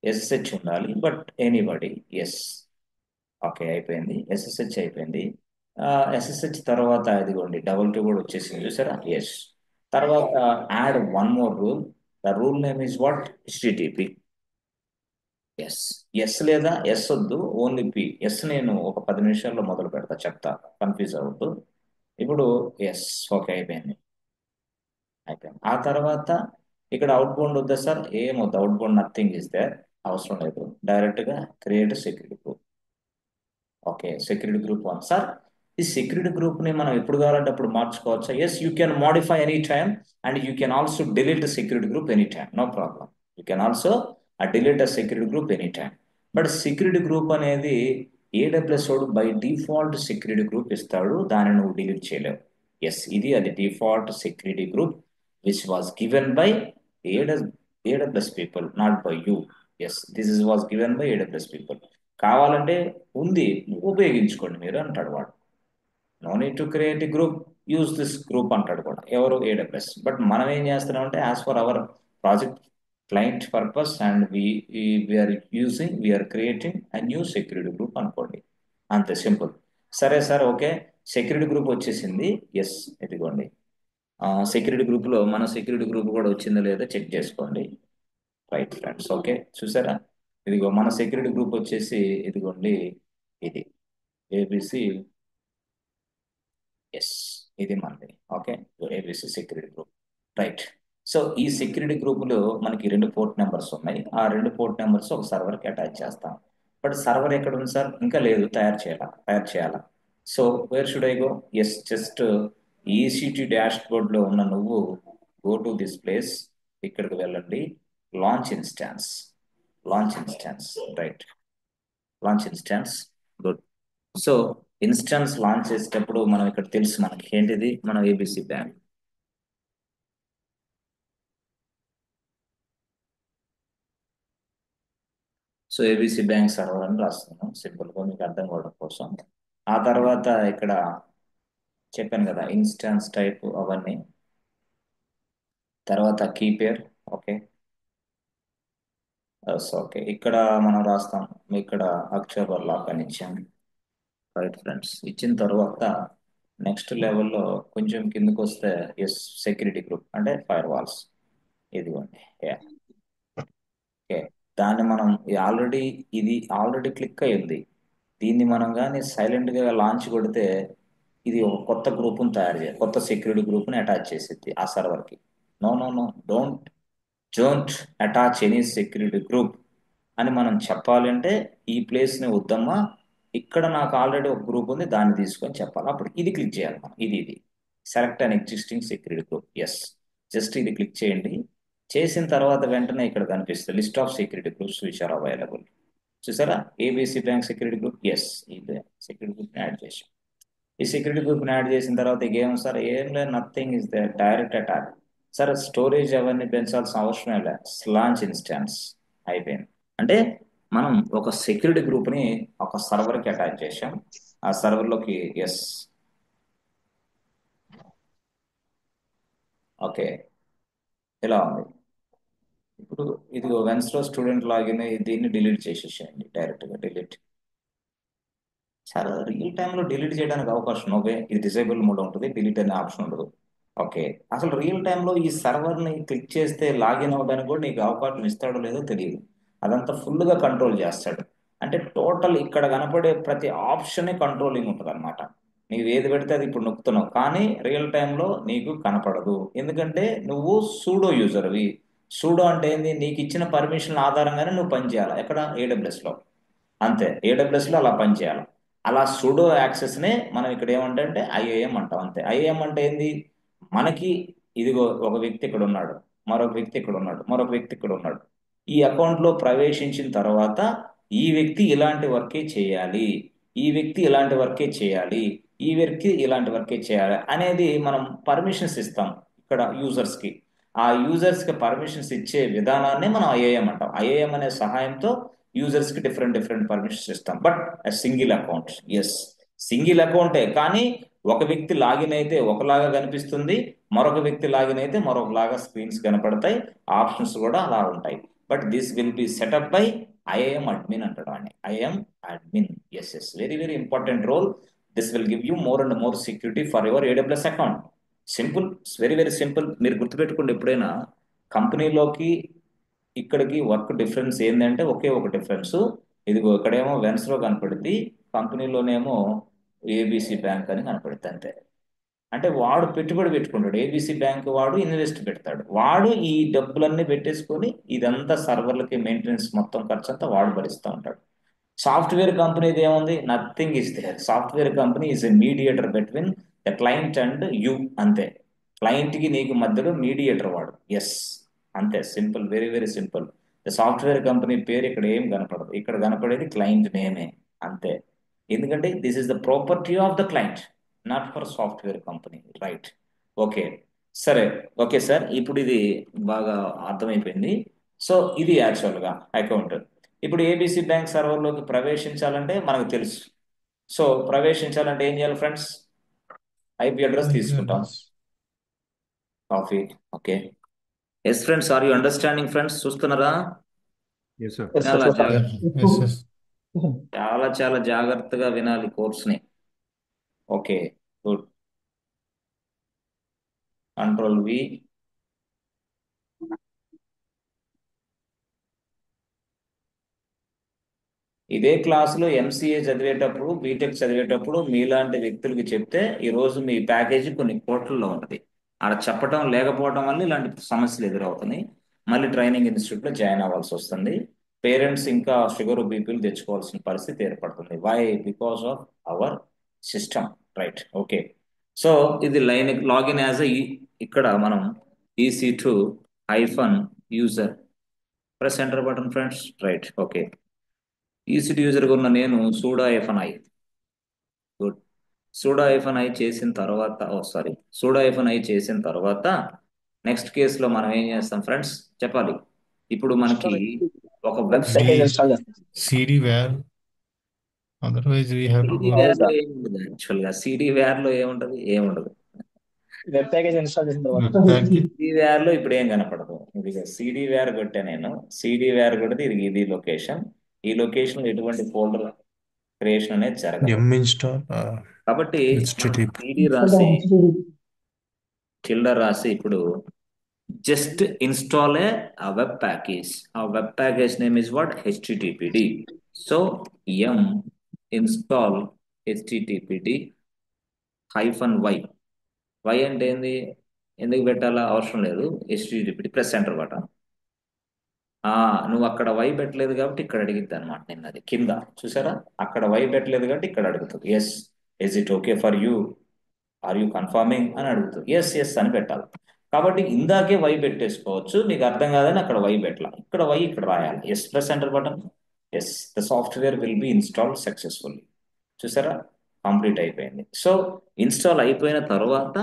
SSH ఉండాలి, బట్ ఎనీబడి. ఎస్, ఓకే, అయిపోయింది. SSH అయిపోయింది. SSH తర్వాత ఇదిగోండి డబల్ 2 కూడా వచ్చేసింది చూసారా? ఎస్. తర్వాత add one more rule. The rule name is what? HTTP. Yes, S లేదా ఎస్ వద్దు, ఓన్లీ పి. ఎస్ నేను ఒక 10 నిమిషాల్లో మొదలు పెడతా, చెప్తా, కన్ఫ్యూజ్ అవ్వద్దు. ఇప్పుడు ఎస్, ఓకే, అయిపోయింది. అయిపోయింది. ఆ తర్వాత ఇక్కడ అవుట్ బౌండ్ వద్దా సార్? ఏమొద్దు, outbound nothing is there, అవసరం లేదు. డైరెక్ట్ గా create security group. Okay, security group 1 sir. ఈ సెక్యూరిటీ గ్రూప్ ని మనం ఎప్పుడు కావాలంటే అప్పుడు మార్చుకోవచ్చా? Yes, you can modify any time and you can also delete the security group any time, no problem. You can also delete the security group any time. But security group అనేది AWS వాడు by default security group ఇస్తాడు, దాన్ని నువ్వు delete చేయలేవు. Yes, ఇది అది default security group which was given by AWS people, not by you. Yes, this is was given by AWS people. కావాలంటే ఉంది, ఉపయోగించుకోండి మీరు అంటాడు వాడు. No need to create group, use this group అంటాడు కూడా ఎవరు, ఏడబ్ల్యూఎస్. బట్ మనం ఏం చేస్తున్నాం అంటే as for our project client purpose and we're using, we're creating a new security group అనుకోండి. అంతే సింపుల్. సరే సార్, ఓకే, సెక్యూరిటీ గ్రూప్ వచ్చేసింది. ఎస్, ఇదిగోండి. సెక్యూరిటీ గ్రూప్లో మన సెక్యూరిటీ గ్రూప్ కూడా వచ్చిందో లేదో చెక్ చేసుకోండి. రైట్ ఫ్రెండ్స్, ఓకే, చూసారా? ఇదిగో మన సెక్యూరిటీ గ్రూప్ వచ్చేసి ఇదిగోండి, ఇది ఏబిసి. ఎస్, ఇది మనది. Okay, ABC security group. Right. So ఈ సెక్యూరిటీ గ్రూపులో మనకి రెండు పోర్ట్ నెంబర్స్ ఉన్నాయి. ఆ రెండు పోర్ట్ నెంబర్స్ ఒక సర్వర్కి అటాచ్ చేస్తాం. బట్ సర్వర్ ఎక్కడ ఉంది సార్? ఇంకా లేదు, తయారు చేయాలా. So where should I go? Yes, just ECT dash బోర్డ్లో ఉన్న నువ్వు గో టు దిస్ ప్లేస్, ఇక్కడికి వెళ్ళండి. Launch instance, launch instance. Right, launch instance. Good. So instance launch చేసేటప్పుడు మనం ఇక్కడ తెలుసు మనకి ఏంటిది, మనం ABC bank. So ABC bank server అని రాస్తున్నాం సింపుల్ గా మీకు అర్థం కావడం కోసం. ఆ తర్వాత ఇక్కడ చెప్పాను కదా ఇన్స్టాన్స్ టైప్ అవన్నీ. తర్వాత key pair. Okay, so okay, ఇక్కడ మనం రాస్తాం. ఇక్కడ అక్షర్ లాక్ అని ఇచ్చాం. రైట్ ఫ్రెండ్స్, ఇచ్చిన తర్వాత నెక్స్ట్ లెవెల్లో కొంచెం కిందకు వస్తే ఎస్, సెక్యూరిటీ గ్రూప్ అంటే ఫైర్ వాల్స్. ఇదిగోండి. ఓకే, దాన్ని మనం ఆల్రెడీ, ఇది ఆల్రెడీ క్లిక్ అయి ఉంది. దీన్ని మనం కానీ సైలెంట్గా లాంచ్ కొడితే ఇది ఒక కొత్త గ్రూప్ని తయారు చేయాలి, కొత్త సెక్యూరిటీ గ్రూప్ని అటాచ్ చేసిద్ది ఆ సర్వర్కి. No no no, don't attach any security group అని మనం చెప్పాలి అంటే ఈ ప్లేస్ని వద్దమ్మా, ఇక్కడ నాకు ఆల్రెడీ ఒక గ్రూప్ ఉంది దాన్ని తీసుకొని చెప్పాలి. అప్పుడు ఇది క్లిక్ చేయాలి మనం. ఇది select an existing security group. Yes, just ఇది క్లిక్ చేయండి. చేసిన తర్వాత వెంటనే ఇక్కడ కనిపిస్తుంది list of security groups which are available. చూసారా? ABC bank security group. Yes, ఇది సెక్యూరిటీ గ్రూప్ యాడ్ చేసాం. ఈ సెక్యూరిటీ గ్రూప్ యాడ్ చేసిన తర్వాత ఏం సార్? ఏం లేదు, nothing is the direct attack. Sir storage అవన్నీ పెంచాల్సిన అవసరం లేదు, లాంచ్ ఇన్స్టాన్స్ అయిపోయింది. అంటే మనం ఒక సెక్యూరిటీ గ్రూప్ ని ఒక సర్వర్ కి అటాచ్ చేసాం. ఆ సర్వర్ లోకి ఎస్, ఓకే, ఇలా ఉంది. ఇప్పుడు ఇది వెన్స్లో స్టూడెంట్ లాగిన్, దీన్ని డిలీట్ చేసేసేయండి, డైరెక్ట్ గా డిలీట్. చాలా రియల్ టైంలో డిలీట్ చేయడానికి అవకాశం ఓకే, ఇది డిసేబుల్ మోడ్ ఉంటుంది, డిలీట్ అనే ఆప్షన్ ఉండదు. ఓకే, అసలు రియల్ టైంలో ఈ సర్వర్ని క్లిక్ చేస్తే లాగిన్ అవ్వడానికి కూడా నీకు అవకాశం ఇస్తాడో లేదో తెలియదు. అదంతా ఫుల్గా కంట్రోల్ చేస్తాడు. అంటే టోటల్ ఇక్కడ కనపడే ప్రతి ఆప్షనే కంట్రోలింగ్ ఉంటుంది అనమాట. నీవు ఏది పెడితే అది ఇప్పుడు నొక్కుతున్నావు, కానీ రియల్ టైంలో నీకు కనపడదు. ఎందుకంటే నువ్వు సూడో యూజర్వి. సూడో అంటే ఏంది? నీకు ఇచ్చిన పర్మిషన్ ఆధారంగానే నువ్వు పనిచేయాలి. ఎక్కడ? ఏడబ్ల్యూఎస్లో. అంతే, ఏడబ్ల్యూఎస్లో అలా పనిచేయాలి. అలా సూడో యాక్సెస్నే మనం ఇక్కడ ఏమంటే ఐఏఎం అంటాం. అంతే. ఐఏఎం అంటే ఏంది? మనకి ఇదిగో ఒక వ్యక్తి ఇక్కడ ఉన్నాడు, మరొక వ్యక్తి ఇక్కడ ఉన్నాడు, మరొక వ్యక్తి ఇక్కడ ఉన్నాడు. ఈ అకౌంట్లో ప్రవేశించిన తర్వాత ఈ వ్యక్తి ఇలాంటి వర్కే చేయాలి, ఈ వ్యక్తి ఇలాంటి వర్కే చేయాలి, ఈ వ్యక్తి ఇలాంటి వర్కే చేయాలి అనేది మనం పర్మిషన్స్ ఇస్తాం ఇక్కడ యూజర్స్కి. ఆ యూజర్స్కి పర్మిషన్స్ ఇచ్చే విధానాన్ని మనం ఐఏఎం అంటాం. ఐఏఎం అనే సహాయంతో యూజర్స్ కి డిఫరెంట్ డిఫరెంట్ పర్మిషన్స్ ఇస్తాం. But single account. Yes, single అకౌంటే, కానీ ఒక వ్యక్తి లాగిన్ అయితే ఒకలాగా కనిపిస్తుంది, మరొక వ్యక్తి లాగిన్ అయితే మరొకలాగా స్క్రీన్స్ కనపడతాయి, ఆప్షన్స్ కూడా అలా ఉంటాయి. But this will be set up by IAM admin అంటాడు అండి. IAM admin. Yes yes, very very important role. This will give you more and more security for your AWS account. Simple, very very simple. మీరు గుర్తుపెట్టుకోండి, ఎప్పుడైనా కంపెనీలోకి ఇక్కడికి work difference ఏంటంటే ఒకే ఒక difference. ఇదిగో ఇక్కడేమో వెన్స్ లో కనపడుద్ది, కంపెనీలోనేమో ఏబిసి బ్యాంక్ అని కనపడుద్ది. అంతే. అంటే వాడు పెట్టుబడి పెట్టుకుంటాడు, ఏబిసి బ్యాంక్ వాడు ఇన్వెస్ట్ పెడతాడు, వాడు ఈ డబ్బులన్నీ పెట్టేసుకొని ఇదంతా సర్వర్లకి మెయింటెనెన్స్ మొత్తం ఖర్చు అంతా వాడు భరిస్తూ ఉంటాడు. సాఫ్ట్వేర్ కంపెనీది ఏముంది? Nothing is there. Software company is a mediator between the client and you. అంతే. క్లయింట్ కి నీకు మధ్యలో మీడియేటర్ వాడు. ఎస్, అంతే, simple, very very simple. The software company పేరు ఇక్కడ ఏం కనపడదు, ఇక్కడ కనపడేది క్లయింట్ నేమే. అంతే. ఎందుకంటే this is the property of the client, not for software company. Right. Okay, సరే. ఓకే సార్, ఇప్పుడు ఇది బాగా అర్థమైపోయింది. సో ఇది యాక్చువల్గా అకౌంట్. ఇప్పుడు ఏబిసి బ్యాంక్ సర్వర్లోకి ప్రవేశించాలంటే మనకు తెలుసు. సో ప్రవేశించాలంటే ఏం చేయాలి ఫ్రెండ్స్? ఐపీ అడ్రస్ IP తీసుకుంటాం. address. కాఫీ. Okay. Yes friends, are you understanding friends? చూస్తున్నారా? Yes, sir. Yes, sir. చాలా Yeah. జాగ్రత్త, Yes, yes. చాలా చాలా జాగ్రత్తగా వినాలి కోర్స్ని. Okay, good. Control V. ఇదే క్లాసులో ఎంసీఏ చదివేటప్పుడు, బీటెక్ చదివేటప్పుడు మీలాంటి వ్యక్తులకి చెప్తే ఈరోజు మీ ప్యాకేజీ కొన్ని కోట్లలో ఉంటుంది. అక్కడ చెప్పడం లేకపోవడం వల్ల ఇలాంటి సమస్యలు ఎదురవుతున్నాయి. మళ్ళీ ట్రైనింగ్ ఇన్స్టిట్యూట్లో జాయిన్ అవ్వాల్సి వస్తుంది. పేరెంట్స్ ఇంకా షుగర్ బీపీలు తెచ్చుకోవాల్సిన పరిస్థితి ఏర్పడుతుంది. Why? Because of our system. Right, okay. So ఇది లైన్ లాగిన్ యాజ్ ఇక్కడ మనం EC2 hyphen user press enter button friends. Right, okay. ECT యూజర్గా ఉన్న నేను సూడా ఎఫ్ఎన్ఐ. గుడ్. సూడా ఎఫ్ఎన్ఐ చేసిన తర్వాత, సారీ, సూడా ఎఫ్ఎన్ఐ చేసిన తర్వాత నెక్స్ట్ కేసులో మనం ఏం చేస్తాం ఫ్రెండ్స్ చెప్పాలి. ఇప్పుడు మనకి ఒక వెబ్ ప్యాకేజ్ ఇన్స్టాల్ చేస్తాం. CD where otherwise we have to CD go. Where లో ఏముండదు. యాక్చువల్ గా సిడి వేర్ లో ఏముంటది? ఏముండదు. వెబ్ ప్యాకేజ్ ఇన్స్టాల్ చేసిన తర్వాత Web package. సిడి వేర్ లో ఇప్పుడు ఏం కనపడదు. ఇది సిడి వేర్ కొట్టే నేను. సిడి వేర్ కొడితే ఇది లొకేషన్. ఈ లొకేషన్ లో ఎటువంటి ఫోల్డర్ క్రియేషన్ అనేది జరగదు. M install కాబట్టి HTTP. సిడి రాసి టిల్డర్ రాసి ఇప్పుడు just install a web package. Our web package name is what? HTTPD. So yum install HTTPD hyphen y. Y అంటే ఏంది? ఎందుకు పెట్టాలా అవసరం లేదు. HTTPD press enter button. నువ్వు అక్కడ వై పెట్టలేదు కాబట్టి ఇక్కడ అడిగిద్ది అనమాట. నిన్న అది కింద చూసారా, అక్కడ వై పెట్టలేదు కాబట్టి ఇక్కడ అడుగుతుంది. Yes, is it okay for you, are you confirming అని అడుగుతుంది. ఎస్ ఎస్ అని పెట్టాలి. కాబట్టి ఇందాకే వై పెట్టేసుకోవచ్చు. మీకు అర్థం కాదని అక్కడ వై పెట్టాలి, ఇక్కడ వై ఇక్కడ రాయాలి. Yes press enter button. Yes, the software will be install successfully. చూసారా, కంప్లీట్ అయిపోయింది. సో ఇన్స్టాల్ అయిపోయిన తర్వాత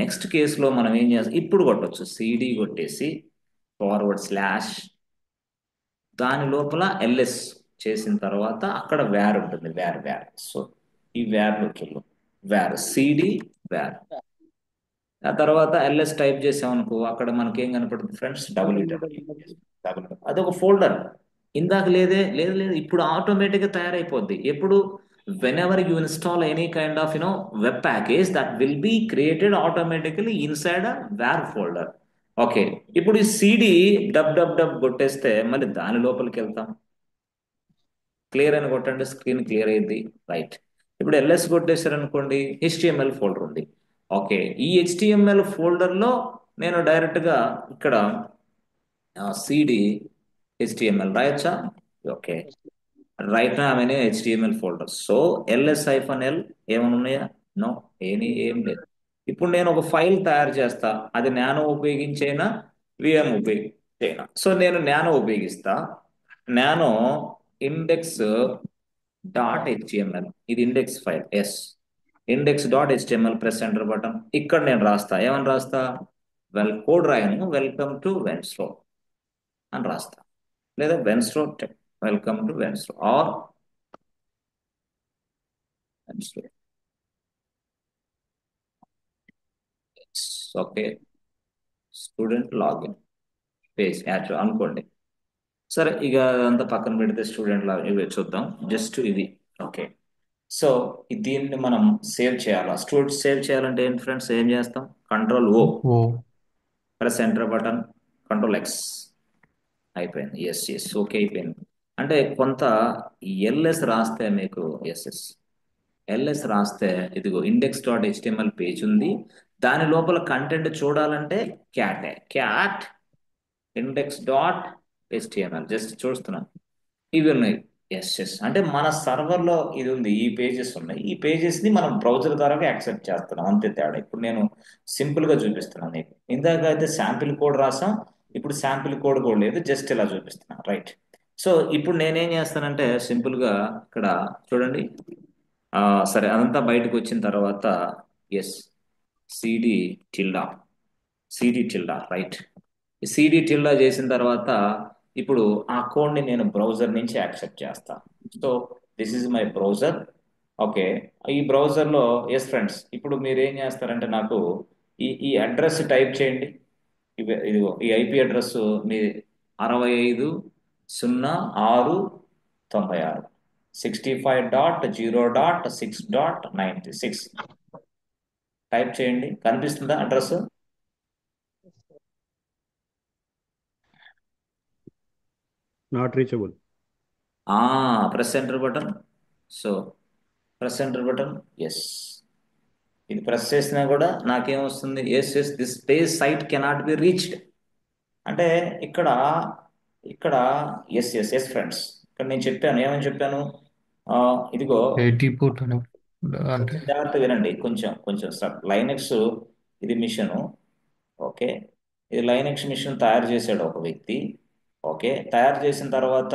నెక్స్ట్ కేసులో మనం ఏం చేస్తాం? ఇప్పుడు కొట్టచ్చు, సిడి కొట్టేసి ఫార్వర్డ్ స్లాష్ దాని లోపల ఎల్ఎస్ చేసిన తర్వాత అక్కడ వ్యార్ ఉంటుంది. వ్యార్. సో ఈ వ్యార్లోకి వెళ్ళు. Var CD var. ఆ తర్వాత ఎల్ఎస్ టైప్ చేసామనుకో అక్కడ మనకి ఏం కనపడుతుంది ఫ్రెండ్స్? డబ్ల్యూడబ్ల్యూ. అదొక ఫోల్డర్. ఇందాక లేదు, ఇప్పుడు ఆటోమేటిక్గా తయారైపోద్ది. ఎప్పుడు? When ever you install any kind of web package that will be created automatically inside a వ్యార్ folder. Okay, ఇప్పుడు ఈ సిడి డబ్ కొట్టేస్తే మళ్ళీ దాని లోపలికి వెళ్తాం. క్లియర్ అని కొట్టండి, స్క్రీన్ క్లియర్ అయింది. రైట్. ఇప్పుడు ఎల్ఎస్ కొట్టేశారనుకోండి, HTML ఫోల్డర్ ఉంది. ఓకే, ఈ HTML ఫోల్డర్లో నేను డైరెక్ట్గా ఇక్కడ సిడి HTML రాయొచ్చా? ఓకే, రైట్ నా అనే HTML ఫోల్డర్. సో LS-L ఏమైనా ఉన్నాయా? నో, ఏం లేదు. ఇప్పుడు నేను ఒక ఫైల్ తయారు చేస్తా. అది నానో ఉపయోగించైనా విఎం ఉపయోగించైనా. సో నేను నానో ఉపయోగిస్తా. నానో ఇండెక్స్ .html, ఇది index file. Yes, index.html press enter button. ఇక్కడ నేను రాస్తా. ఏమని రాస్తా? కోడ్ రాయను, వెల్కమ్ టు వెన్స్రో అని రాస్తా. లేదా వెన్స్రో వెల్కమ్ టు వెన్స్రో ఆర్ వెన్స్రో. Okay, student login page actual అనుకోండి. సరే, ఇక అదంతా పక్కన పెడితే స్టూడెంట్ లాగిన్ చూద్దాం. జస్ట్ ఇది. ఓకే, సో దీన్ని మనం సేవ్ చేయాలా? స్టూడెంట్ సేవ్ చేయాలంటే ఏంటి ఫ్రెండ్స్? ఏం చేస్తాం? Control O press enter button, control X. అయిపోయింది. ఎస్ ఓకే అయిపోయింది. అంటే కొంత ఎల్ఎస్ రాస్తే మీకు ఎల్ఎస్ రాస్తే ఇదిగో index.html పేజ్ ఉంది. దాని లోపల కంటెంట్ చూడాలంటే క్యాట్ index.html జస్ట్ చూస్తున్నాం. ఇవి ఉన్నాయి. ఎస్ అంటే మన సర్వర్లో ఇది ఉంది, ఈ పేజెస్ ఉన్నాయి. ఈ పేజెస్ ని మనం బ్రౌజర్ ద్వారా యాక్సెప్ట్ చేస్తున్నాం, అంతే తేడా. ఇప్పుడు నేను సింపుల్ గా చూపిస్తున్నాను నీకు. ఇందాక అయితే శాంపిల్ కోడ్ రాసాం, ఇప్పుడు శాంపిల్ కోడ్ కూడా లేదు, జస్ట్ ఇలా చూపిస్తున్నాను. రైట్. సో ఇప్పుడు నేనేం చేస్తానంటే సింపుల్ గా ఇక్కడ చూడండి. సరే, అదంతా బయటకు వచ్చిన తర్వాత yes CD tilde right. CD tilde చేసిన తర్వాత ఇప్పుడు ఆ కోడ్ని నేను బ్రౌజర్ నుంచి యాక్సెప్ట్ చేస్తా. So this is my browser. Okay, ఈ బ్రౌజర్లో ఎస్ ఫ్రెండ్స్, ఇప్పుడు మీరు ఏం చేస్తారంటే నాకు ఈ అడ్రస్ టైప్ చేయండి. ఇదిగో ఈ ఐపీ అడ్రస్ మీ 65.06.96 65.0.6.96 టైప్ చేయండి. కనిపిస్తుందా address? Not reachable. Press enter button. So press enter button. Yes, ఇది ప్రెస్ చేసినా కూడా నాకేమొస్తుంది? Yes yes this page site cannot be reached. అంటే ఇక్కడ ఇక్కడ ఎస్ ఎస్ ఎస్ ఫ్రెండ్స్, ఇక్కడ నేను చెప్పాను, ఏమని చెప్పాను? ఇదిగో 80 పూట్ అని అంటే జాగ్రత్త వినండి, కొంచెం కొంచెం లైనెక్స్ ఇది మిషను. ఓకే, ఇది లైనెక్స్ మిషన్ తయారు చేశాడు ఒక వ్యక్తి. ఓకే, తయారు చేసిన తర్వాత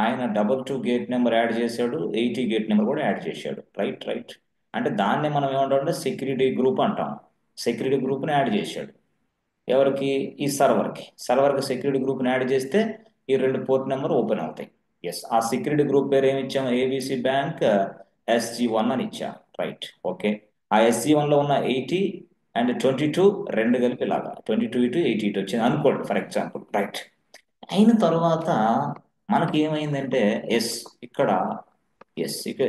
ఆయన 22 గేట్ నెంబర్ యాడ్ చేశాడు, 80 గేట్ నెంబర్ కూడా యాడ్ చేశాడు. రైట్ రైట్, అంటే దాన్ని మనం ఏమంటామంటే సెక్యూరిటీ గ్రూప్ అంటాం. సెక్యూరిటీ గ్రూప్ని యాడ్ చేశాడు. ఎవరికి? ఈ సర్వర్కి సెక్యూరిటీ గ్రూప్ని యాడ్ చేస్తే ఈ 2 పోర్ట్ నెంబర్ ఓపెన్ అవుతాయి. ఎస్, ఆ సెక్యూరిటీ గ్రూప్ పేరు ఏమి ఇచ్చాం? ఏబిసి బ్యాంక్ SG1 అని ఇచ్చా. Right, okay. ఆ SG1 లో ఉన్న 80 అండ్ 22 రెండు కలిపి ఇలాగా 22 ఇటు 80 ఇటు వచ్చింది అనుకోండి ఫర్ ఎగ్జాంపుల్. రైట్, అయిన తర్వాత మనకి ఏమైందంటే ఎస్ ఇక్కడ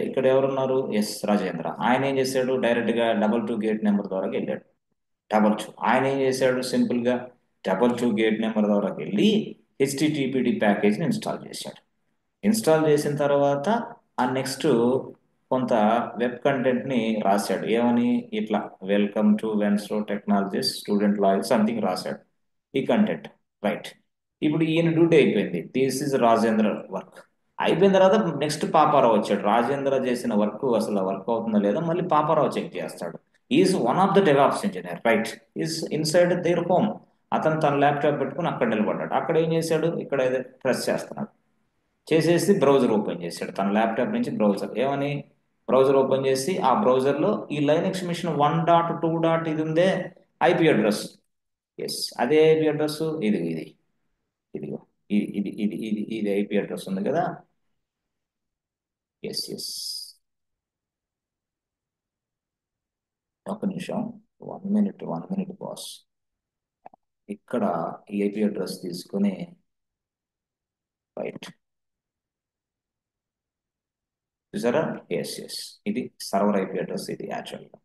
ఇక్కడ ఎవరున్నారు? ఎస్ రాజేంద్ర. ఆయన ఏం చేశాడు? డైరెక్ట్గా 22 గేట్ నెంబర్ ద్వారా వెళ్ళాడు. 22 ఆయన ఏం చేశాడు? సింపుల్గా 22 గేట్ నెంబర్ ద్వారా వెళ్ళి HTTPD ప్యాకేజ్ని ఇన్స్టాల్ చేశాడు. ఇన్స్టాల్ చేసిన తర్వాత ఆ నెక్స్ట్ కొంత వెబ్ కంటెంట్ని రాశాడు. ఏమని? ఇట్లా వెల్కమ్ టు వెన్స్రో టెక్నాలజీస్ స్టూడెంట్ లాయర్ సంథింగ్ రాశాడు ఈ కంటెంట్. రైట్, ఇప్పుడు ఈయన డ్యూటీ అయిపోయింది. దిస్ ఇస్ రాజేంద్ర వర్క్ అయిపోయిన తర్వాత నెక్స్ట్ పాపారావు వచ్చాడు. రాజేంద్ర చేసిన వర్క్ అసలు వర్క్ అవుతుందో లేదో మళ్ళీ పాపారావు చెక్ చేస్తాడు. Is one of the DevOps engineer. Right, is inside there home. అతను తన ల్యాప్టాప్ పెట్టుకుని అక్కడ నిలబడ్డాడు. అక్కడ ఏం చేశాడు? ఇక్కడ ప్రెస్ చేస్తున్నాడు. చేసేసి బ్రౌజర్ ఓపెన్ చేశాడు తన ల్యాప్టాప్ నుంచి. బ్రౌజర్ ఏమని? బ్రౌజర్ ఓపెన్ చేసి ఆ బ్రౌజర్లో ఈ లైనక్స్ మిషన్ 1.2. ఇది ఉందే ఐపీ అడ్రస్. ఎస్, అదే ఐపీ అడ్రస్. ఇదిగో ఇది ఐపీ అడ్రస్ ఉంది కదా. ఎస్ ఎస్, ఒక నిమిషం, 1 మినిట్ బాస్. ఇక్కడ ఈ ఐపీ అడ్రస్ తీసుకొని రైట్, చూసారా? ఎస్ ఎస్, ఇది సర్వర్ ఐపీ అడ్రస్ ఇది యాక్చువల్గా.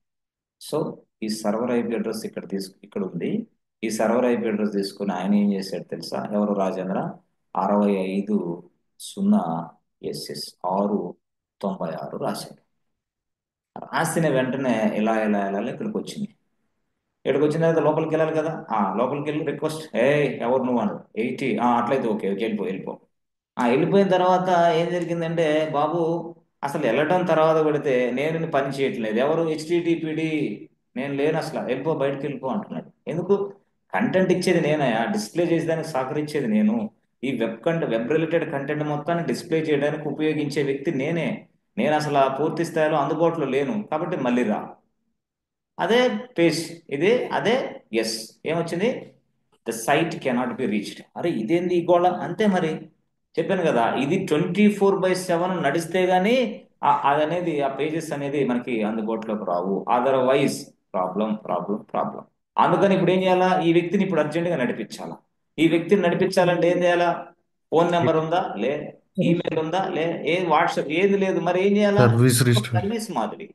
సో ఈ సర్వర్ ఐపీ అడ్రస్ ఇక్కడ ఉంది. ఈ సర్వర్ ఐపీ అడ్రస్ తీసుకుని ఆయన ఏం చేశాడు తెలుసా? ఎవరు? రాజేంద్ర 65.06.96 రాశాడు. రాసిన వెంటనే ఇలా ఇలా ఇలా ఇక్కడికి వచ్చింది. ఇక్కడికి వచ్చిన తర్వాత లోపలికి వెళ్ళాలి కదా. లోపలికి వెళ్ళి రిక్వెస్ట్, ఎవరు నువ్వు అన్నాడు. 80 అట్లయితే ఓకే ఓకే, వెళ్ళిపో. వెళ్ళిపోయిన తర్వాత ఏం జరిగిందంటే, బాబు అసలు వెళ్ళటం తర్వాత పెడితే నేను పని చేయట్లేదు. ఎవరు? HTTPD నేను లేను అసలు, వెళ్ళిపో, బయటకు వెళ్ళిపో అంటున్నాడు. ఎందుకు? కంటెంట్ ఇచ్చేది నేనయా, డిస్ప్లే చేసేదానికి సహకరించేది నేను. ఈ వెబ్ రిలేటెడ్ కంటెంట్ మొత్తాన్ని డిస్ప్లే చేయడానికి ఉపయోగించే వ్యక్తి నేనే. నేను అసలు ఆ పూర్తి స్థాయిలో అందుబాటులో లేను. కాబట్టి మళ్ళీ రా. అదే పేజ్ ఇది, అదే. ఎస్, ఏమొచ్చింది? The site cannot be reached. అరే ఇదేంది ఈ గోళ? అంతే మరి, చెప్పాను కదా, ఇది 24/7 నడిస్తే గానీ అదనేది ఆ పేజెస్ అనేది మనకి అందుబాటులోకి రావు. Otherwise problem problem problem. అందుకని ఇప్పుడు ఏం చేయాలా? ఈ వ్యక్తిని ఇప్పుడు అర్జెంటుగా నడిపించాలా. ఈ వ్యక్తిని నడిపించాలంటే ఏం చేయాలా? ఫోన్ నెంబర్ ఉందా? లే. ఈమెయిల్ ఉందా? లే. వాట్సాప్ ఏది లేదు. మరి ఏం చేయాలా? Service register. సర్వీస్ మాదిరి